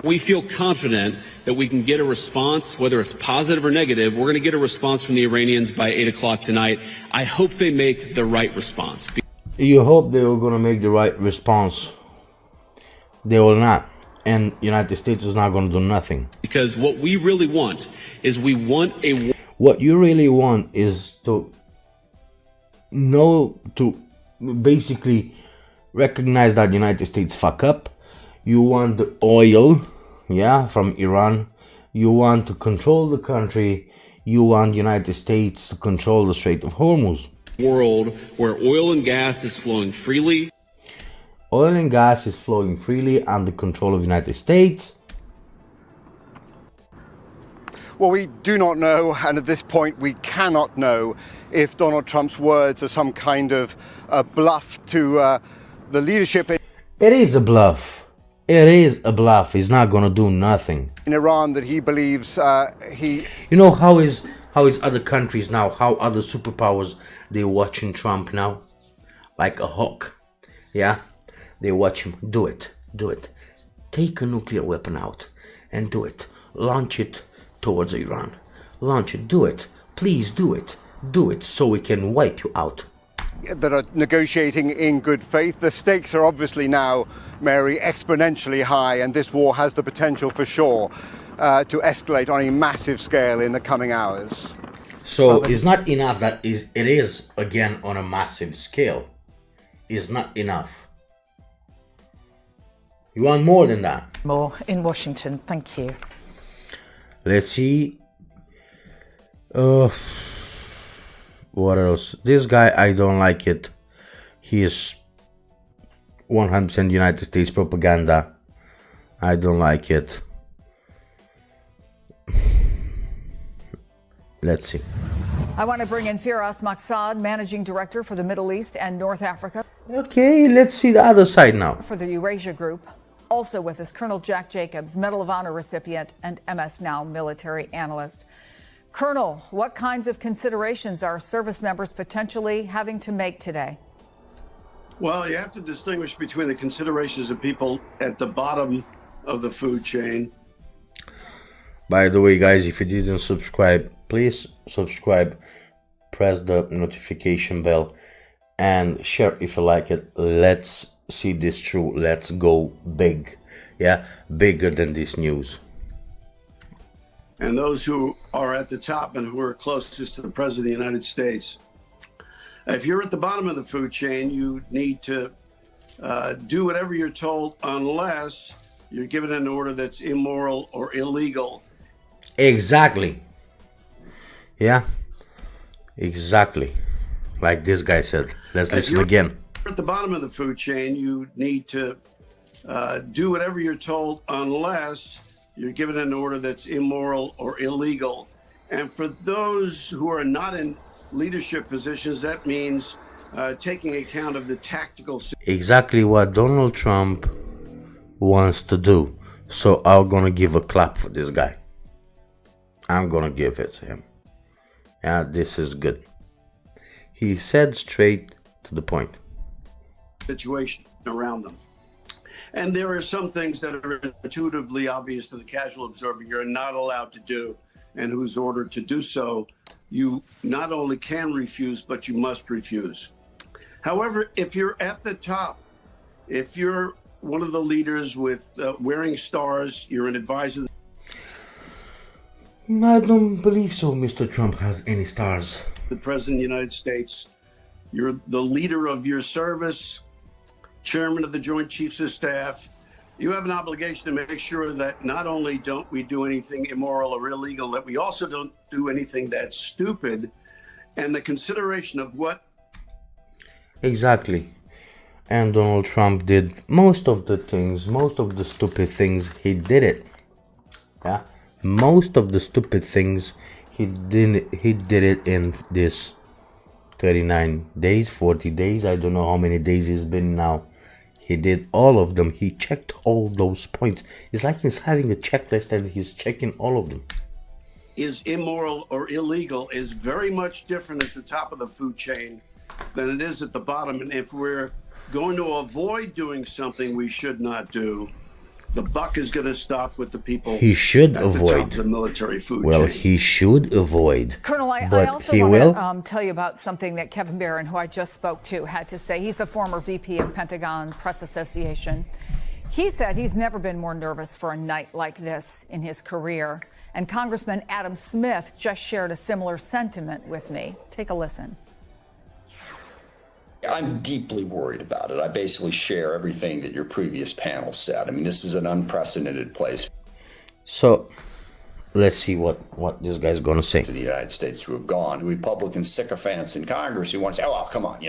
We feel confident that we can get a response, whether it's positive or negative. We're going to get a response from the Iranians by 8 o'clock tonight. I hope they make the right response. You hope they are going to make the right response. They will not. And United States is not going to do nothing. Because what we really want is what you really want is to basically recognize that United States fuck up. You want the oil, yeah, from Iran, You want to control the country. You want the United States to control the Strait of Hormuz. World where oil and gas is flowing freely. Oil and gas is flowing freely under control of the United States. Well, we do not know, and at this point we cannot know, if Donald Trump's words are some kind of bluff to the leadership. It is a bluff. It is a bluff. He's not gonna do nothing. In Iran, that he believes You know how is other countries now, how other superpowers, they're watching Trump now? Like a hawk. Yeah? They watch him. Do it. Do it. Take a nuclear weapon out and do it. Launch it towards Iran. Launch it. Do it. Please do it. Do it so we can wipe you out. That are negotiating in good faith. The stakes are obviously now, Mary, exponentially high, and this war has the potential for sure to escalate on a massive scale in the coming hours. So it's not enough that it is again on a massive scale. It's not enough. You want more than that? More in Washington. Thank you. Let's see. What else? This guy, I don't like it. He is 100% United States propaganda. I don't like it. Let's see. I want to bring in Firas Maksad, Managing Director for the Middle East and North Africa. Okay, let's see the other side now. For the Eurasia Group. Also with us, Colonel Jack Jacobs, Medal of Honor recipient and MS Now military analyst. Colonel, what kinds of considerations are service members potentially having to make today? Well, you have to distinguish between the considerations of people at the bottom of the food chain. By the way, guys, if you didn't subscribe, please subscribe, press the notification bell, and share if you like it. Let's see this through. Let's go big. Yeah, bigger than this news. And those who are at the top and who are closest to the President of the United States. If you're at the bottom of the food chain, you need to do whatever you're told unless you're given an order that's immoral or illegal. Exactly. Yeah, exactly. Like this guy said. Let's listen again. At the bottom of the food chain, you need to do whatever you're told unless you're given an order that's immoral or illegal. And for those who are not in leadership positions, that means taking account of the tactical. Exactly what Donald Trump wants to do. So I'm gonna give a clap for this guy. I'm gonna give it to him. Yeah, this is good. He said straight to the point. Situation around them. And there are some things that are intuitively obvious to the casual observer you're not allowed to do, and who's ordered to do so, you not only can refuse, but you must refuse. However, if you're at the top, if you're one of the leaders with wearing stars, you're an advisor. I don't believe so. Mr. Trump has any stars. The President of the United States, you're the leader of your service, Chairman of the Joint Chiefs of Staff. You have an obligation to make sure that not only don't we do anything immoral or illegal, that we also don't do anything that's stupid. And the consideration of what... Exactly. And Donald Trump did most of the things, most of the stupid things, he did it. Yeah. Most of the stupid things, he did it in this 39 days, 40 days. I don't know how many days it's been now. He did all of them. He checked all those points. It's like he's having a checklist and he's checking all of them. Is immoral or illegal is very much different at the top of the food chain than it is at the bottom. And if we're going to avoid doing something we should not do, the buck is going to stop with the people. He should avoid the top of the military food well, chain. he should avoid. Colonel, I also he want to tell you about something that Kevin Barron, who I just spoke to, had to say. He's the former VP of Pentagon Press Association. He said he's never been more nervous for a night like this in his career. And Congressman Adam Smith just shared a similar sentiment with me. Take a listen. I'm deeply worried about it. I basically share everything that your previous panel said. I mean, this is an unprecedented place. So, Let's see what this guy's gonna say. For the United States to have gone. Republican sycophants in Congress who want to say, oh, come on,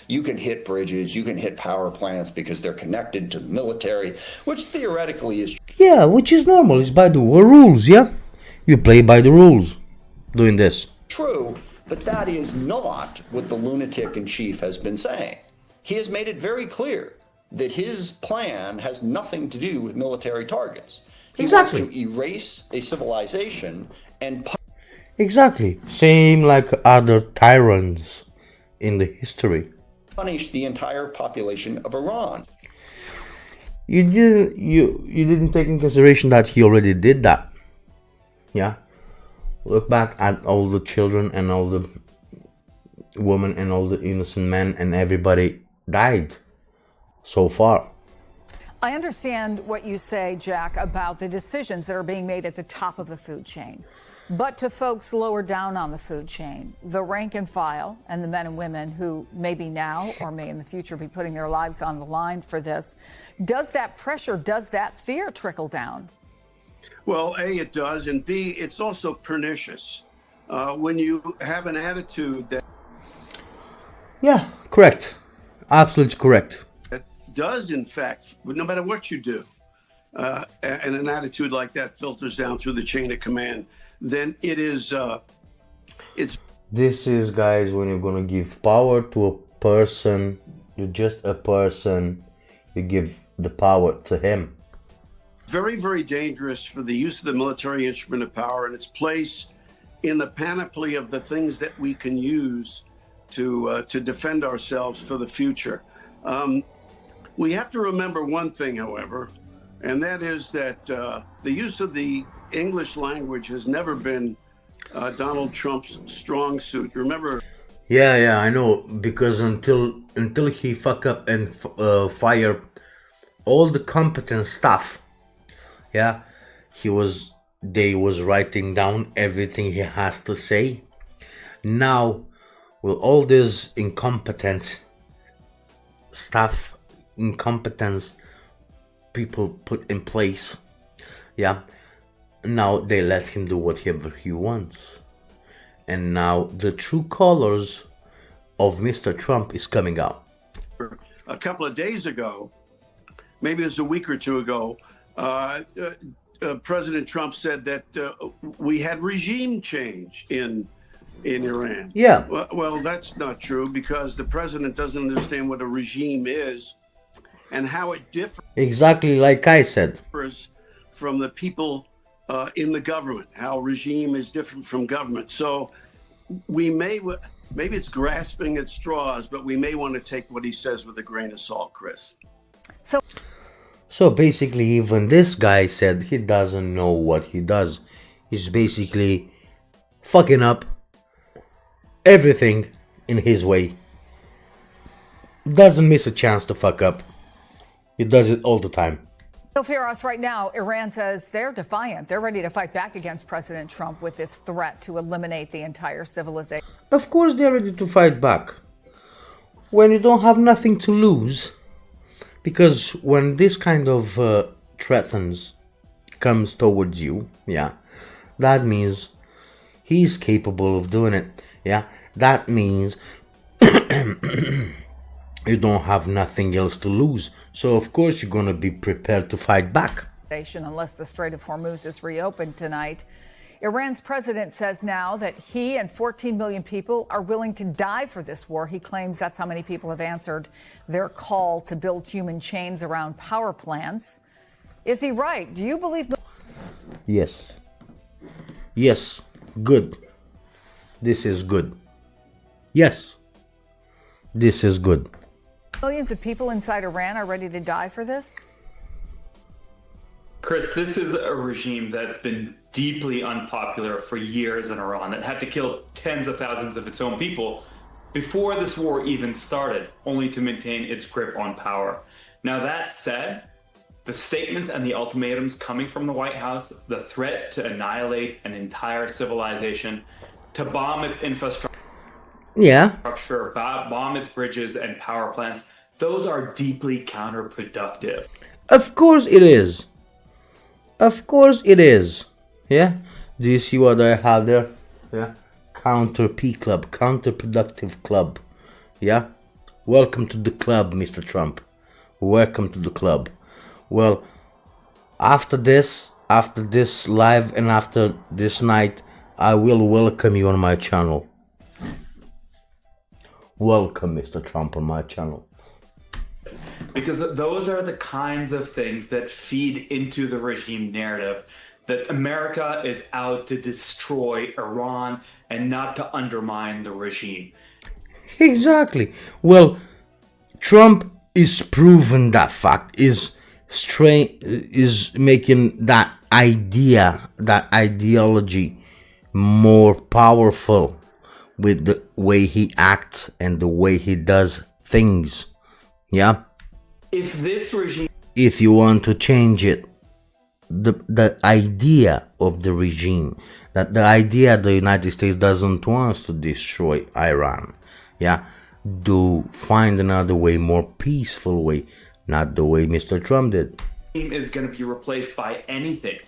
you can hit bridges, you can hit power plants because they're connected to the military, which theoretically is... Yeah, which is normal. It's by the rules, yeah? You play by the rules doing this. True, but that is not what the lunatic in chief has been saying. He has made it very clear that his plan has nothing to do with military targets. He wants to erase a civilization and... Exactly. Same like other tyrants in the history. Punish the entire population of Iran. You didn't take in consideration that he already did that. Yeah. Look back at all the children and all the women and all the innocent men, and everybody died so far. I understand what you say, Jack, about the decisions that are being made at the top of the food chain. But to folks lower down on the food chain, the rank and file and the men and women who maybe now or may in the future be putting their lives on the line for this, does that pressure, does that fear trickle down? Well, A, it does, and B, it's also pernicious. When you have an attitude that... Yeah, correct. Absolutely correct. Does, in fact, no matter what you do, and an attitude like that filters down through the chain of command, then it is, This is, guys, when you're gonna give power to a person, you're just a person, you give the power to him. very, very dangerous for the use of the military instrument of power and its place in the panoply of the things that we can use to defend ourselves for the future. We have to remember one thing, however, and that is that the use of the English language has never been Donald Trump's strong suit. Remember? Yeah, I know, because until he fuck up and fire all the competent stuff, yeah, they was writing down everything he has to say. Now, with all this incompetence incompetence people put in place, yeah, now they let him do whatever he wants. And now the true colors of Mr. Trump is coming out. A couple of days ago, maybe it was a week or two ago, President Trump said that we had regime change in Iran. Yeah. Well, that's not true, because the president doesn't understand what a regime is and how it differs. Exactly like I said. From the people in the government, how regime is different from government. So maybe it's grasping at straws, but we may want to take what he says with a grain of salt, Chris. So basically, even this guy said he doesn't know what he does. He's basically fucking up everything in his way. Doesn't miss a chance to fuck up. He does it all the time. So for us right now, Iran says they're defiant. They're ready to fight back against President Trump with this threat to eliminate the entire civilization. Of course they're ready to fight back. When you don't have nothing to lose. Because when this kind of threatens comes towards you, yeah, that means he's capable of doing it. Yeah, that means you don't have nothing else to lose. So of course you're gonna be prepared to fight back. Unless the Strait of Hormuz is reopened tonight. Iran's president says now that he and 14 million people are willing to die for this war. He claims that's how many people have answered their call to build human chains around power plants. Is he right? Do you believe? Yes. Yes. Good. This is good. Yes. This is good. Millions of people inside Iran are ready to die for this? Chris, this is a regime that's been deeply unpopular for years in Iran, that had to kill tens of thousands of its own people before this war even started, only to maintain its grip on power. Now, that said, the statements and the ultimatums coming from the White House, the threat to annihilate an entire civilization, to bomb its infrastructure, bomb its bridges and power plants, those are deeply counterproductive. Of course it is. Of course it is. Yeah, Do you see what I have there? Yeah. Counter P club, counterproductive club. Yeah. Welcome to the club, Mr. Trump. Welcome to the club. Well, after this live and after this night, I will welcome you on my channel. Welcome, Mr. Trump, on my channel. Because those are the kinds of things that feed into the regime narrative, that America is out to destroy Iran and not to undermine the regime. Exactly. Well, Trump is proven that fact, is making that idea, that ideology more powerful with the way he acts and the way he does things. Yeah. If this regime, if you want to change it, the idea of the regime, that the idea the United States doesn't want to destroy Iran, yeah, do find another way, more peaceful way, not the way Mr. Trump did. is going to be replaced by anything.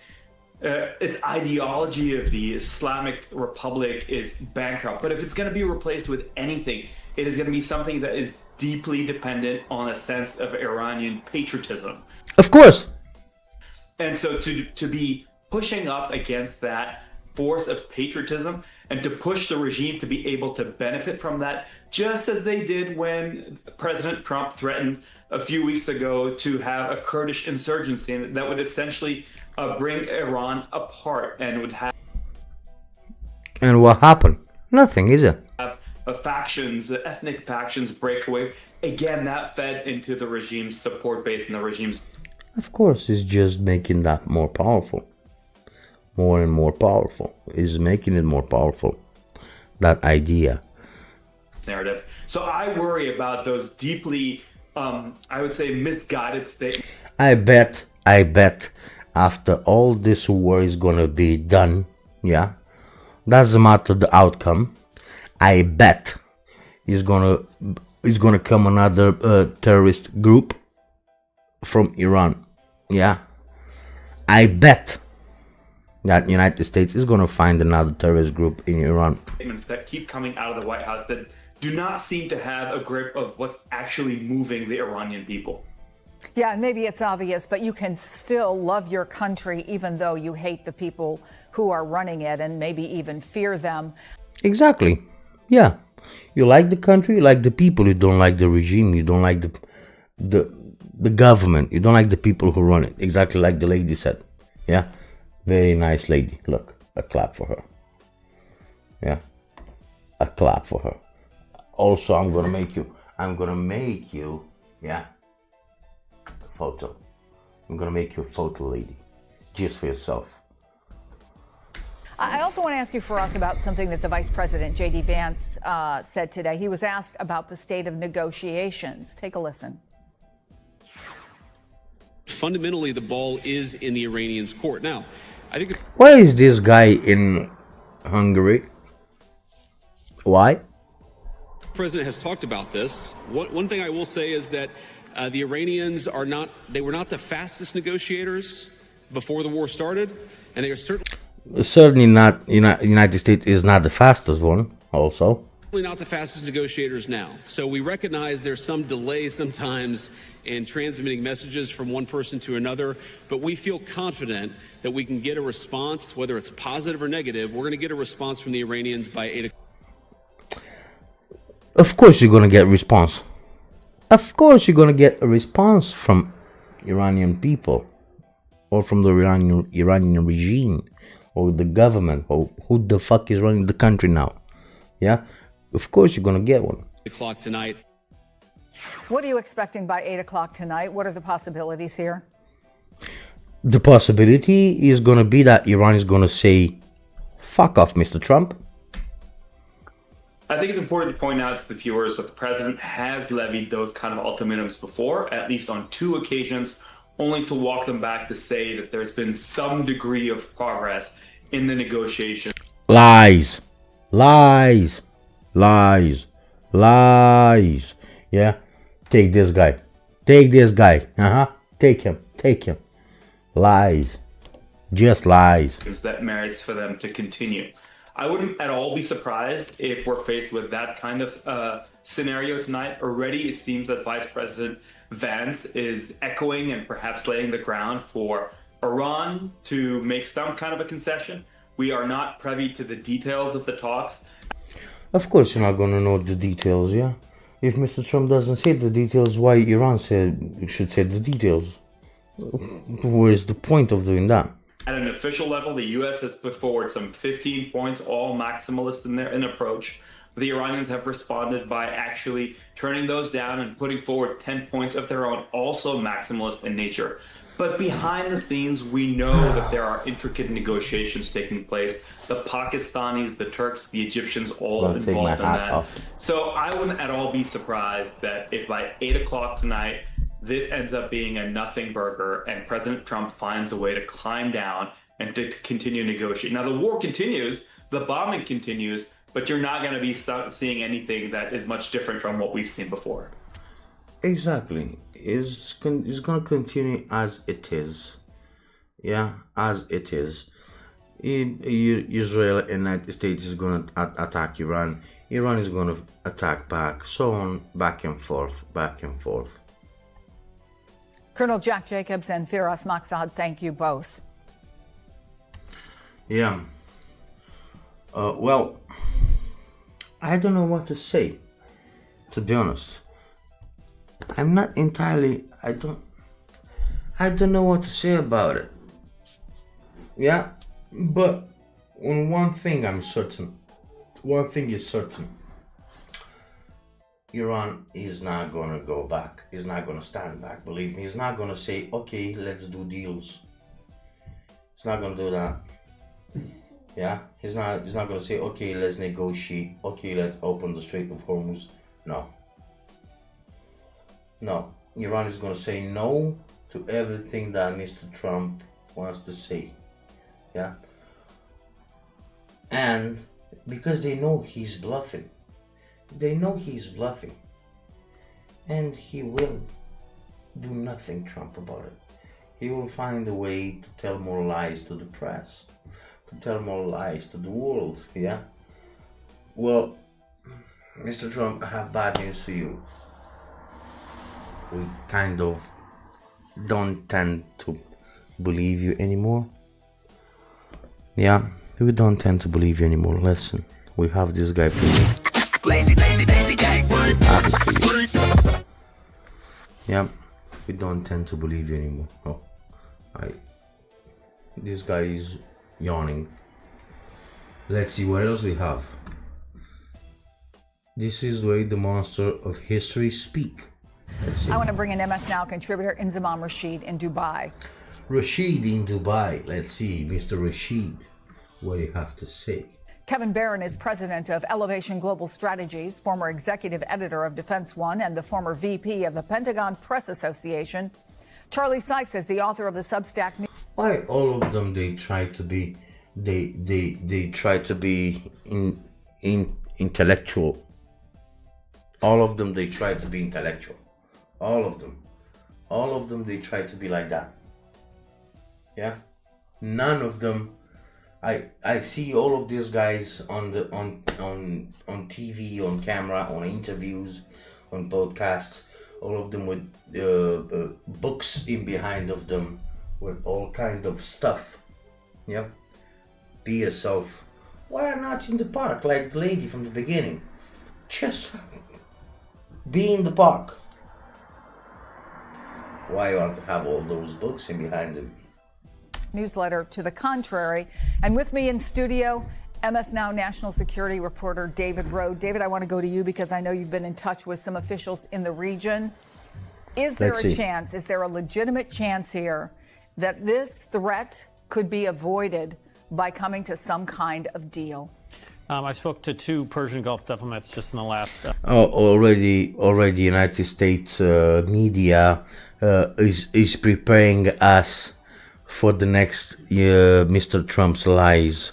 Its ideology of the Islamic Republic is bankrupt, but if it's going to be replaced with anything, it is going to be something that is deeply dependent on a sense of Iranian patriotism. Of course. And so to be pushing up against that force of patriotism and to push the regime to be able to benefit from that, just as they did when President Trump threatened a few weeks ago to have a Kurdish insurgency that would essentially bring Iran apart and would have... And what happened? Nothing, is it? Factions, ethnic factions break away. Again, that fed into the regime's support base and the regime's... Of course, it's just making that more powerful. More and more powerful. It's making it more powerful. That idea. Narrative. So I worry about those deeply, I would say, misguided statements. I bet after all this war is gonna be done, yeah, doesn't matter the outcome, I bet is gonna come another terrorist group from Iran, yeah. I bet that United States is gonna find another terrorist group in Iran. Statements that keep coming out of the White House that do not seem to have a grip of what's actually moving the Iranian people. Yeah, and maybe it's obvious, but you can still love your country even though you hate the people who are running it and maybe even fear them. Exactly. Yeah. You like the country, you like the people, you don't like the regime, you don't like the government, you don't like the people who run it. Exactly like the lady said. Yeah. Very nice lady. Look, a clap for her. Yeah. A clap for her. Also, I'm gonna make you, yeah, photo. I'm gonna make you a photo, lady, just for yourself. I also want to ask you for us about something that the Vice President, J.D. Vance, said today. He was asked about the state of negotiations. Take a listen. Fundamentally, the ball is in the Iranians' court. Now, I think... Why is this guy in Hungary? Why? The president has talked about this. One thing I will say is that the Iranians were not the fastest negotiators before the war started, and they are certainly not. United States is not the fastest one. Also, certainly not the fastest negotiators now. So we recognize there's some delay sometimes in transmitting messages from one person to another, but we feel confident that we can get a response, whether it's positive or negative. We're going to get a response from the Iranians by 8 o'clock. Of course you're going to get a response. Of course you're going to get a response from Iranian people or from the Iranian regime or the government or who the fuck is running the country now. Yeah? Of course you're going to get one. 8 o'clock tonight. What are you expecting by 8 o'clock tonight? What are the possibilities here? The possibility is going to be that Iran is going to say, fuck off, Mr. Trump. I think it's important to point out to the viewers that the president has levied those kind of ultimatums before, at least on 2 occasions, only to walk them back to say that there's been some degree of progress in the negotiations. Lies. Lies. Lies. Lies. Yeah? Take this guy. Take this guy. Take him. Take him. Lies. Just lies. That merits for them to continue. I wouldn't at all be surprised if we're faced with that kind of scenario tonight. Already, it seems that Vice President Vance is echoing and perhaps laying the ground for Iran to make some kind of a concession. We are not privy to the details of the talks. Of course you're not going to know the details, yeah? If Mr. Trump doesn't say the details, why Iran should say the details? Where's the point of doing that? At an official level, the U.S. has put forward some 15 points, all maximalist in their approach. The Iranians have responded by actually turning those down and putting forward 10 points of their own, also maximalist in nature. But behind the scenes, we know that there are intricate negotiations taking place. The Pakistanis, the Turks, the Egyptians, all involved in that. So I wouldn't at all be surprised that if by 8 o'clock tonight, this ends up being a nothing burger and President Trump finds a way to climb down and to continue negotiating. Now, the war continues, the bombing continues, but you're not going to be seeing anything that is much different from what we've seen before. Exactly. It's going to continue as it is. Yeah, as it is. Israel and the United States is going to attack Iran. Iran is going to attack back. So on, back and forth, back and forth. Colonel Jack Jacobs and Firas Maksad, thank you both. Yeah. Well, I don't know what to say, to be honest. I'm not entirely, I don't know what to say about it. Yeah, but on one thing I'm certain. One thing is certain. Iran is not going to go back. He's not going to stand back. Believe me, he's not going to say, okay, let's do deals. He's not going to do that. Yeah, he's not going to say, okay, let's negotiate. Okay, let's open the Strait of Hormuz. No, Iran is going to say no to everything that Mr. Trump wants to say. Yeah, and because they know he's bluffing. They know he's bluffing, and he will do nothing, Trump, about it. He will find a way to tell more lies to the press, to tell more lies to the world, yeah? Well, Mr. Trump, I have bad news for you. We kind of don't tend to believe you anymore. Yeah, we don't tend to believe you anymore. Listen, we have this guy for you. Lazy gang. Yeah, we don't tend to believe you anymore. Oh, this guy is yawning. Let's see what else we have. This is the way the monster of history speak. I want to bring in MS Now contributor Inzamam Rashid in Dubai. Rashid in Dubai. Let's see, Mr. Rashid, what do you have to say? Kevin Barron is president of Elevation Global Strategies, former executive editor of Defense One, and the former VP of the Pentagon Press Association. Charlie Sykes is the author of the Substack. Why all of them they try to be intellectual. All of them they try to be intellectual. All of them they try to be like that. Yeah, none of them. I see all of these guys on TV, on camera, on interviews, on podcasts. All of them with books in behind of them, with all kind of stuff. Yeah, be yourself. Why not in the park like the lady from the beginning? Just be in the park. Why you want to have all those books in behind them? Newsletter to the contrary. And with me in studio, MS Now national security reporter David Rowe. David, I want to go to you because I know you've been in touch with some officials in the region. Is there a chance, is there a legitimate chance here that this threat could be avoided by coming to some kind of deal? I spoke to two Persian Gulf diplomats just in the last... Already United States media is preparing us for the next Mr. Trump's lies.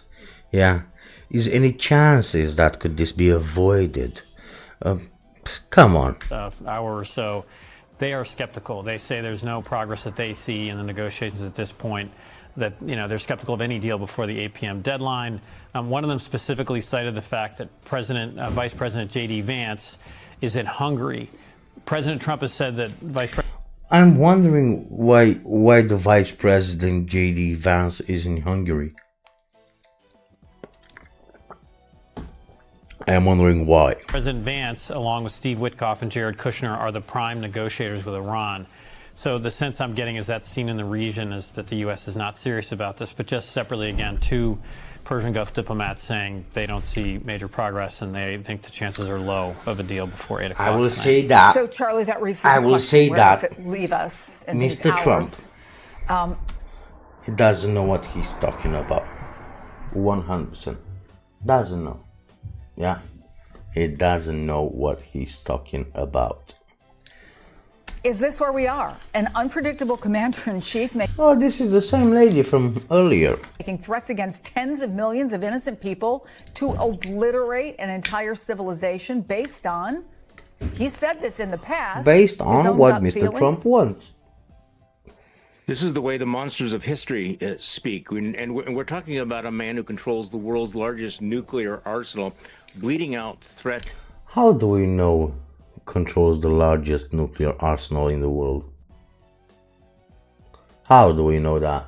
Yeah, is any chances that could this be avoided? Come on. Hour or so. they are skeptical. They say there's no progress that they see in the negotiations at this point, that they're skeptical of any deal before the 8 p.m. deadline. One of them specifically cited the fact that Vice President J.D. Vance is in Hungary. President Trump has said that I'm wondering why the Vice President J.D. Vance is in Hungary. I'm wondering why. President Vance, along with Steve Witkoff and Jared Kushner, are the prime negotiators with Iran. So the sense I'm getting is that seen in the region is that the U.S. is not serious about this. But just separately, again, two Persian Gulf diplomats saying they don't see major progress and they think the chances are low of a deal before 8 o'clock. I will say that. So, Charlie, that raises I will say Where that does it leave us in Mr. these Trump, hours? he doesn't know what he's talking about. 100%. Doesn't know. Yeah. He doesn't know what he's talking about. Is this where we are? An unpredictable commander-in-chief Oh, this is the same lady from earlier. making threats against tens of millions of innocent people to obliterate an entire civilization based on, he said this in the past, Based his on own what gut Mr. feelings. Trump wants. This is the way the monsters of history speak. And we're talking about a man who controls the world's largest nuclear arsenal, bleeding out threat. How do we know controls the largest nuclear arsenal in the world? How do we know that?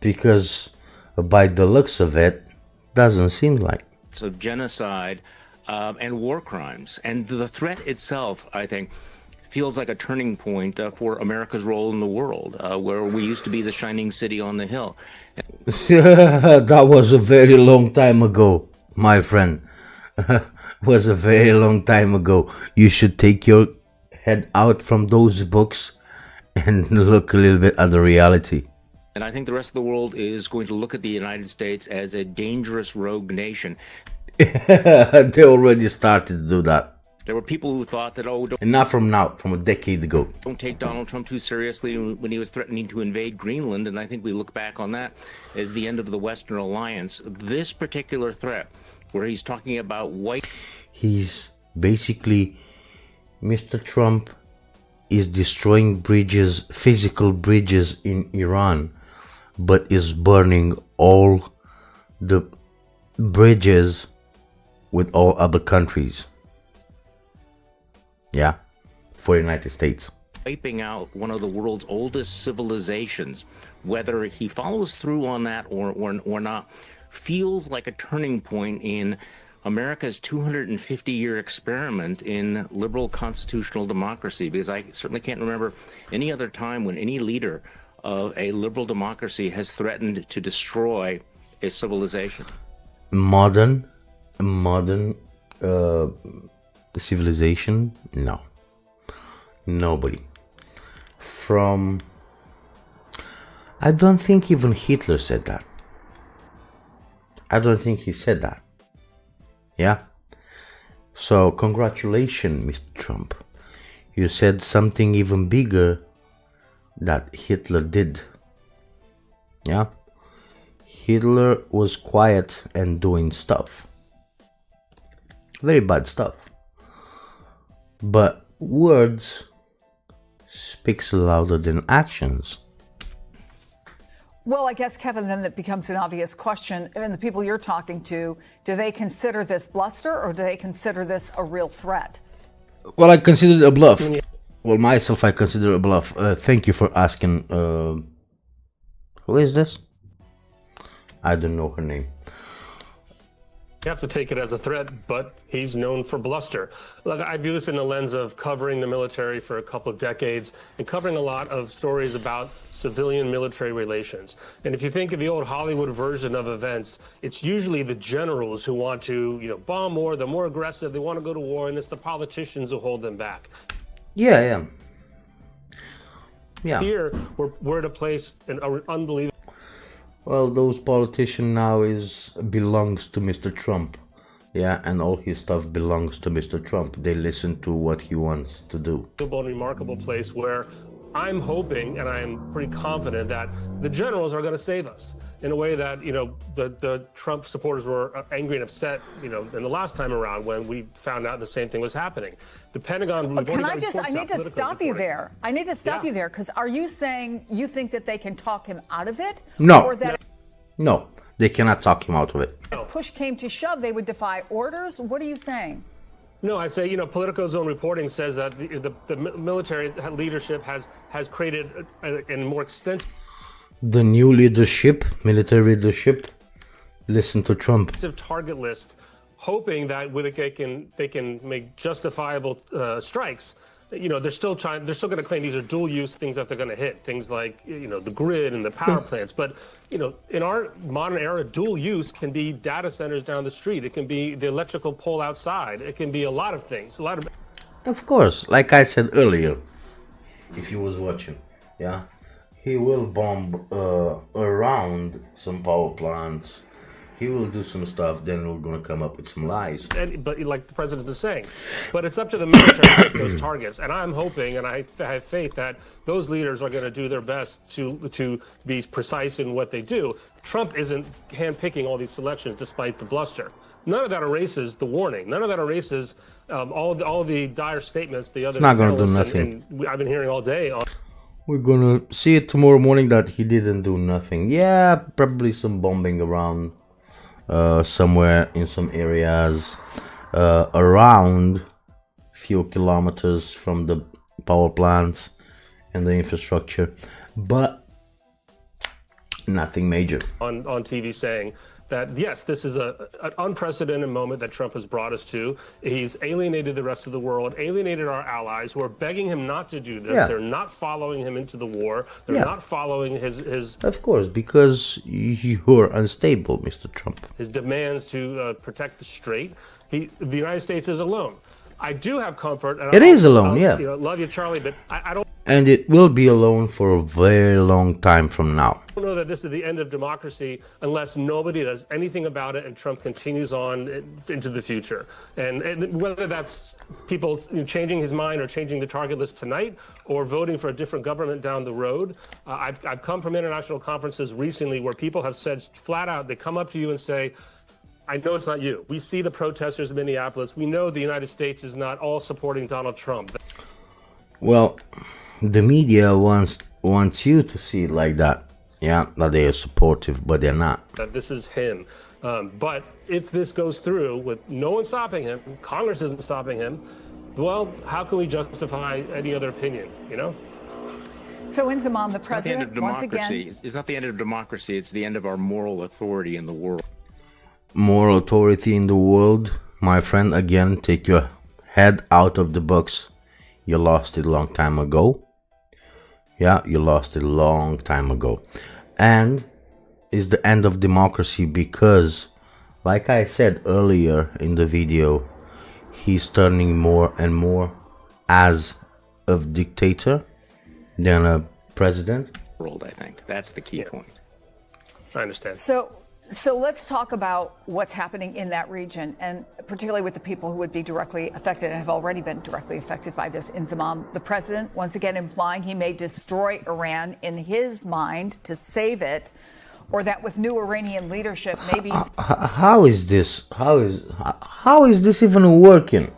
Because by the looks of it, doesn't seem like. Of genocide and war crimes. And the threat itself, I think, feels like a turning point for America's role in the world, where we used to be the shining city on the hill. That was a very long time ago, my friend. Was a very long time ago. You should take your head out from those books and look a little bit at the reality. And I think the rest of the world is going to look at the United States as a dangerous rogue nation. They already started to do that. There were people who thought that, And not from now, from a decade ago. Don't take Donald Trump too seriously when he was threatening to invade Greenland. And I think we look back on that as the end of the Western Alliance. This particular threat, where he's talking about He's basically, Mr. Trump is destroying bridges, physical bridges in Iran, but is burning all the bridges with all other countries. Yeah, for the United States. Wiping out one of the world's oldest civilizations. Whether he follows through on that or not, feels like a turning point in America's 250-year experiment in liberal constitutional democracy, because I certainly can't remember any other time when any leader of a liberal democracy has threatened to destroy a civilization. Modern civilization? No. Nobody. I don't think even Hitler said that. I don't think he said that. Yeah? So, congratulations, Mr. Trump. You said something even bigger that Hitler did. Yeah? Hitler was quiet and doing stuff. Very bad stuff. But words speaks louder than actions. Well, I guess, Kevin, then it becomes an obvious question. And the people you're talking to, do they consider this bluster or do they consider this a real threat? Well, I consider it a bluff. Well, myself, I consider it a bluff. Thank you for asking. Who is this? I don't know her name. You have to take it as a threat, but he's known for bluster. Look, I view this in the lens of covering the military for a couple of decades and covering a lot of stories about civilian-military relations. And if you think of the old Hollywood version of events, it's usually the generals who want to, bomb more, they're more aggressive, they want to go to war, and it's the politicians who hold them back. Yeah. Here, we're at a place, an unbelievable... Well, those politicians now belongs to Mr. Trump. Yeah, and all his stuff belongs to Mr. Trump. They listen to what he wants to do. And remarkable place where I'm hoping, and I'm pretty confident, that the generals are going to save us in a way that, you know, the Trump supporters were angry and upset, you know, in the last time around when we found out the same thing was happening. The Pentagon... I need to stop you there. I need to stop you there, because are you saying you think that they can talk him out of it? No. Or that No, they cannot talk him out of it. if push came to shove, they would defy orders? What are you saying? No, I say, you know, Politico's own reporting says that the military leadership has created a more extensive... The new leadership, military leadership, listen to Trump. ...target list, hoping that they can make justifiable strikes. You know, they're still going to claim these are dual-use things that they're going to hit, things like, you know, the grid and the power plants. But, you know, in our modern era, dual use can be data centers down the street. It can be the electrical pole outside. It can be a lot of things. Of course, like I said earlier, if you was watching, yeah, he will bomb around some power plants. He will do some stuff, then we're going to come up with some lies. But like the president is saying, but it's up to the military to hit those targets. And I'm hoping, and I have faith that those leaders are going to do their best to be precise in what they do. Trump isn't handpicking all these selections despite the bluster. None of that erases the warning. None of that erases all the dire statements the other... It's not going to do nothing. And I've been hearing all day on... We're going to see it tomorrow morning that he didn't do nothing. Yeah, probably some bombing around... somewhere in some areas around few kilometers from the power plants and the infrastructure, but nothing major. On TV saying that, yes, this is an unprecedented moment that Trump has brought us to. He's alienated the rest of the world, alienated our allies who are begging him not to do this. Yeah. They're not following him into the war. They're not following his... Of course, because you're unstable, Mr. Trump. His demands to protect the strait. The United States is alone. I do have comfort. And It is alone, yeah. You know, love you, Charlie, but I don't... And it will be alone for a very long time from now. I don't know that this is the end of democracy unless nobody does anything about it and Trump continues on into the future. And whether that's people changing his mind or changing the target list tonight or voting for a different government down the road. I've come from international conferences recently where people have said flat out, they come up to you and say, I know it's not you. We see the protesters in Minneapolis. We know the United States is not all supporting Donald Trump. Well, the media wants you to see it like that. Yeah, that they are supportive, but they're not. That this is him. But if this goes through with no one stopping him, Congress isn't stopping him, well, how can we justify any other opinion, you know? So Inzamam, the president, once again... It's not the end of democracy, it's the end of our moral authority in the world. Moral authority in the world, my friend, again, take your head out of the box. You lost it a long time ago. Yeah, you lost it a long time ago. And it's the end of democracy because, like I said earlier in the video, he's turning more and more as a dictator than a president. World, I think. That's the key point. I understand. So let's talk about what's happening in that region, and particularly with the people who would be directly affected and have already been directly affected by this. Inzamam, the president, once again implying he may destroy Iran in his mind to save it, or that with new Iranian leadership, maybe... How is this? How is this even working?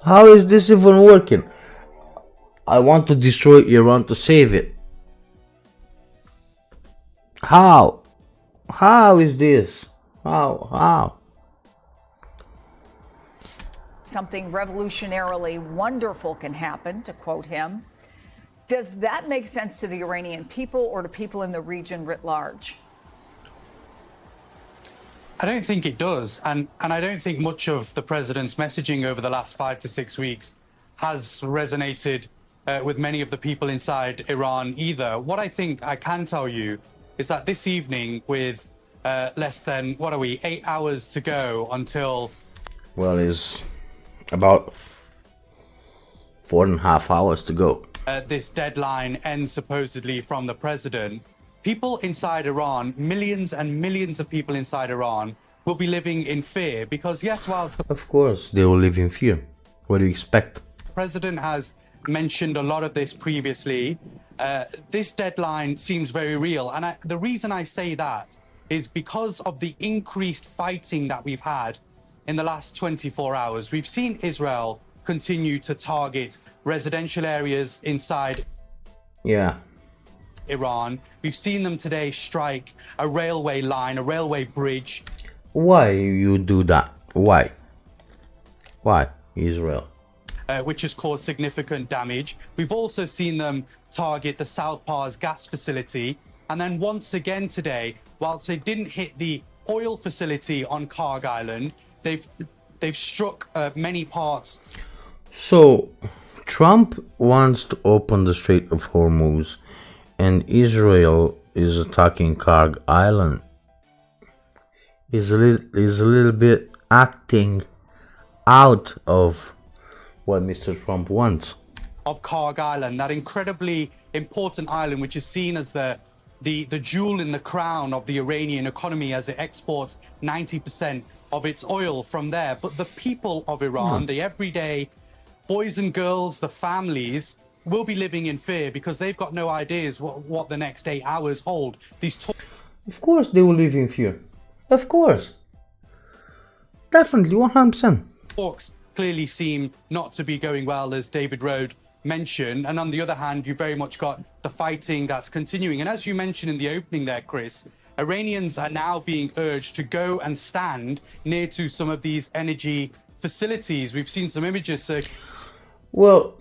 How is this even working? I want to destroy Iran to save it. How? How is this? How? Something revolutionarily wonderful can happen, to quote him. Does that make sense to the Iranian people or to people in the region writ large? I don't think it does. And I don't think much of the president's messaging over the last 5 to 6 weeks has resonated with many of the people inside Iran either. What I think I can tell you is that this evening, with less than, 8 hours to go until... Well, it's about 4.5 hours to go. This deadline ends supposedly from the president. People inside Iran, millions and millions of people inside Iran, will be living in fear because, yes, whilst the Of course, they will live in fear. What do you expect? president has mentioned a lot of this previously. This deadline seems very real. And the reason I say that is because of the increased fighting that we've had in the last 24 hours. We've seen Israel continue to target residential areas inside Iran. We've seen them today strike a railway line, a railway bridge. Why you do that? Why? Why Israel? Which has caused significant damage. We've also seen them target the South Pars gas facility. And then once again today, whilst they didn't hit the oil facility on Karg Island, they've struck many parts. So Trump wants to open the Strait of Hormuz, and Israel is attacking Karg Island. Is a little bit acting out of what Mr. Trump wants. Of Karg Island, that incredibly important island, which is seen as the jewel in the crown of the Iranian economy, as it exports 90% of its oil from there. But the people of Iran, the everyday boys and girls, the families, will be living in fear because they've got no ideas what the next 8 hours hold. Of course they will live in fear. Of course. Definitely, 100%. Talks clearly seem not to be going well, as David Rode mentioned. And on the other hand, you very much got the fighting that's continuing. And as you mentioned in the opening there, Chris, Iranians are now being urged to go and stand near to some of these energy facilities. We've seen some images. Well,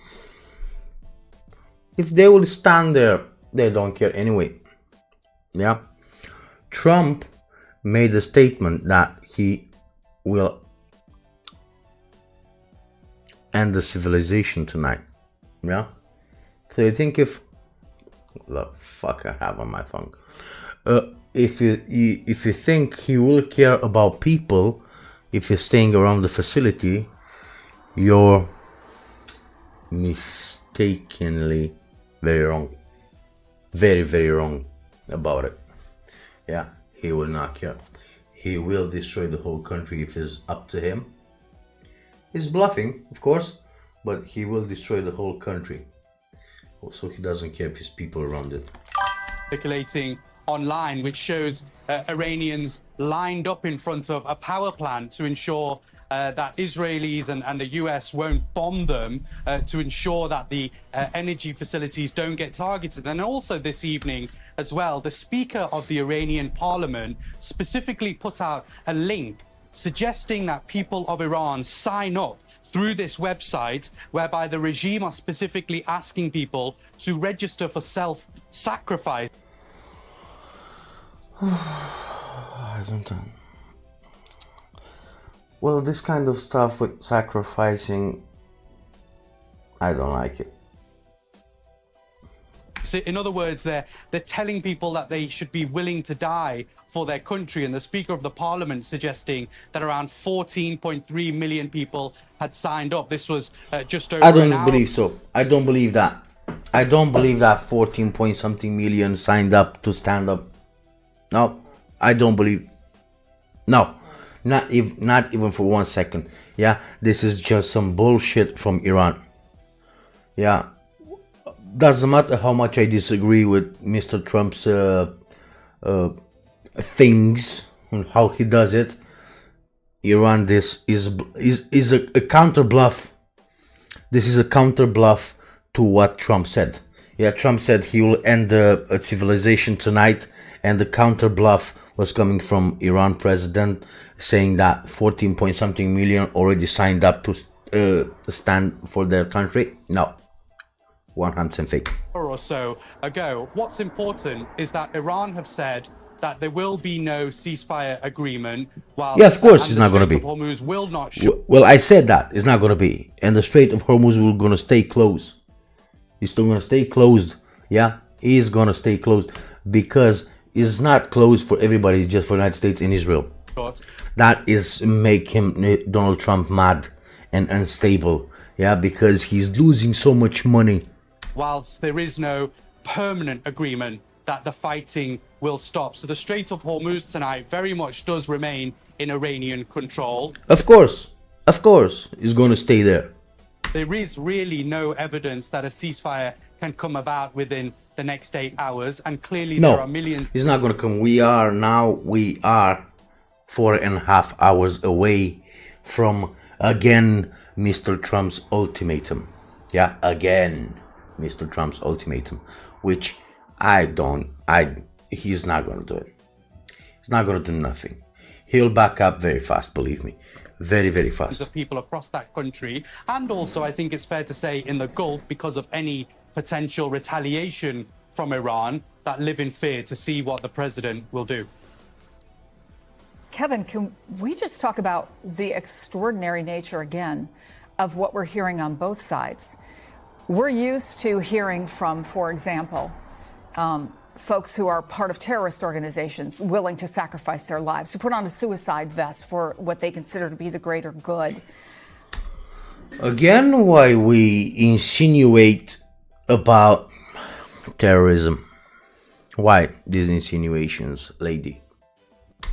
if they will stand there, they don't care anyway. Yeah. Trump made a statement that he will end the civilization tonight. Yeah. So you think if look, fuck, I have on my phone. If you think he will care about people, if you're staying around the facility, you're mistakenly very wrong. Very, very wrong about it. Yeah, he will not care. He will destroy the whole country if it's up to him. He's bluffing, of course, but he will destroy the whole country. Also, he doesn't care if his people around it. Circulating online, which shows Iranians lined up in front of a power plant to ensure that Israelis and the US won't bomb them, to ensure that the energy facilities don't get targeted. And also this evening as well, the Speaker of the Iranian Parliament specifically put out a link suggesting that people of Iran sign up through this website, whereby the regime are specifically asking people to register for self-sacrifice. I don't know. Well, this kind of stuff with sacrificing, I don't like it. So in other words, they're telling people that they should be willing to die for their country, and the Speaker of the Parliament suggesting that around 14.3 million people had signed up. This was just over an hour. Believe so. I don't believe that. I don't believe that 14 point something million signed up to stand up. No, I don't believe. No, not even for 1 second. Yeah, this is just some bullshit from Iran. Yeah. Doesn't matter how much I disagree with Mr. Trump's things and how he does it. Iran, this is a counter bluff. This is a counter bluff to what Trump said. Yeah, Trump said he will end the civilization tonight, and the counter bluff was coming from Iran president saying that 14 point something million already signed up to stand for their country. No. 100% fake. Or so ago. What's important is that Iran have said that there will be no ceasefire agreement. While yeah, of course it's not going to be. Hormuz will not well, I said that it's not going to be, and the Strait of Hormuz will going to stay closed. It's still going to stay closed. Yeah, it's going to stay closed because it's not closed for everybody. It's just for the United States and Israel. That is make him Donald Trump mad and unstable. Yeah, because he's losing so much money. Whilst there is no permanent agreement that the fighting will stop. So the Strait of Hormuz tonight very much does remain in Iranian control. Of course, it's going to stay there. there is really no evidence that a ceasefire can come about within the next 8 hours, and clearly there are No, millions. it's not going to come. We are 4.5 hours away from, again, Mr. Trump's ultimatum. Yeah, again, Mr. Trump's ultimatum, which he's not going to do it. He's not going to do nothing. He'll back up very fast, believe me. Very, very fast. Of people across that country, and also I think it's fair to say in the Gulf, because of any potential retaliation from Iran, that live in fear to see what the president will do. Kevin, can we just talk about the extraordinary nature again of what we're hearing on both sides? We're used to hearing from, for example, folks who are part of terrorist organizations willing to sacrifice their lives, to put on a suicide vest for what they consider to be the greater good. Again, why we insinuate about terrorism? Why these insinuations, lady?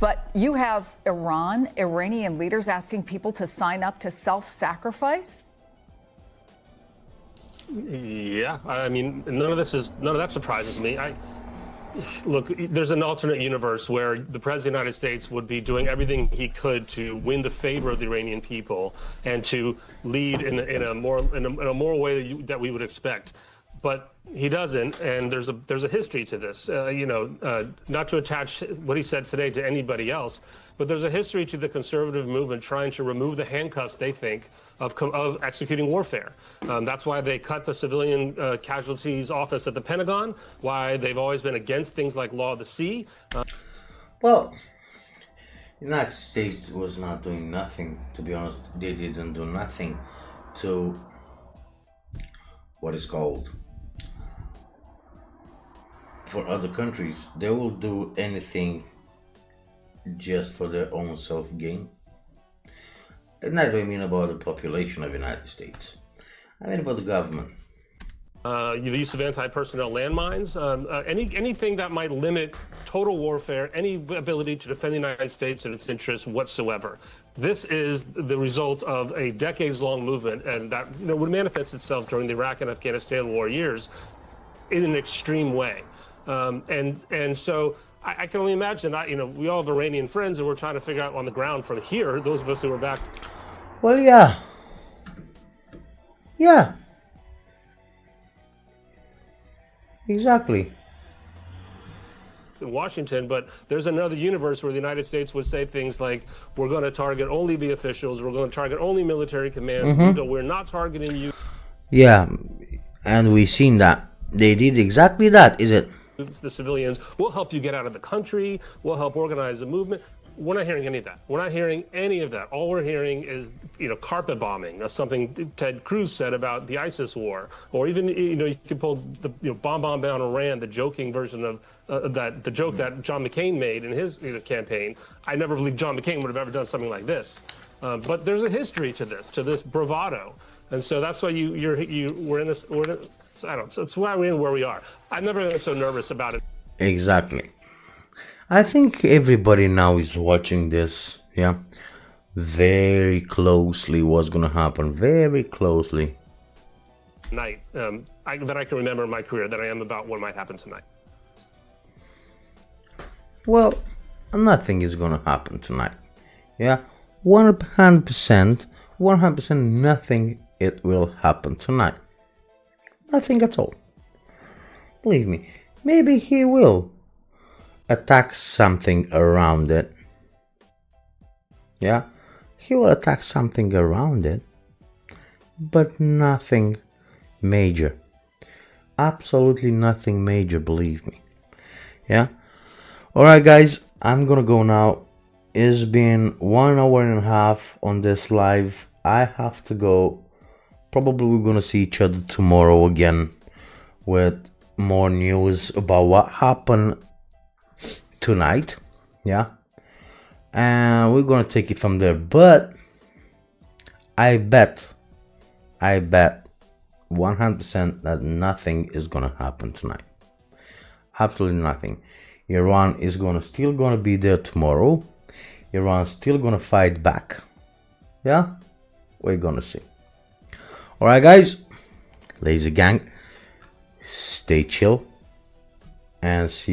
But you have Iranian leaders asking people to sign up to self-sacrifice? Yeah, I mean, none of that surprises me. Look, there's an alternate universe where the President of the United States would be doing everything he could to win the favor of the Iranian people and to lead in a moral way that we would expect. But he doesn't, and there's a history to this. Not to attach what he said today to anybody else, but there's a history to the conservative movement trying to remove the handcuffs, they think, of executing warfare. That's why they cut the civilian casualties office at the Pentagon, why they've always been against things like law of the sea. Well, the United States was not doing nothing, to be honest. They didn't do nothing to what is called, for other countries. They will do anything just for their own self-gain. And that's what I mean about the population of the United States. I mean about the government. The use of anti-personnel landmines, anything that might limit total warfare, any ability to defend the United States and its interests whatsoever. This is the result of a decades-long movement, and that would manifest itself during the Iraq and Afghanistan war years in an extreme way. And so I can only imagine that, we all have Iranian friends and we're trying to figure out on the ground from here, those of us who are back. Well, yeah. Yeah. Exactly. In Washington, but there's another universe where the United States would say things like, we're going to target only the officials, we're going to target only military command, we're not targeting you. Yeah, and we've seen that. They did exactly that, is it? The civilians, we'll help you get out of the country, we'll help organize the movement. We're not hearing any of that. We're not hearing any of that. All we're hearing is, carpet bombing. That's something Ted Cruz said about the ISIS war. Or even, you can pull the bomb down Iran, the joking version of the joke that John McCain made in his campaign. I never believed John McCain would have ever done something like this. But there's a history to this bravado. And so that's why we're in this, I don't know, so it's why we're in where we are. I've never been so nervous about it. Exactly. I think everybody now is watching this, yeah, very closely what's going to happen, very closely. Night, that I can remember in my career, that I am about what might happen tonight. Well, nothing is going to happen tonight, yeah, 100%, nothing it will happen tonight. Nothing at all. Believe me, maybe he will attack something around it. Yeah, he will attack something around it, but nothing major. Absolutely nothing major, believe me. Yeah. Alright guys, I'm gonna go now. It's been 1 hour and a half on this live. I have to go. Probably we're gonna see each other tomorrow again with more news about what happened tonight, yeah, and we're gonna take it from there. But I bet 100% that nothing is gonna happen tonight. Absolutely nothing. Iran is still gonna be there tomorrow. Iran's still gonna fight back. Yeah, we're gonna see. Alright guys, lazy gang, stay chill and see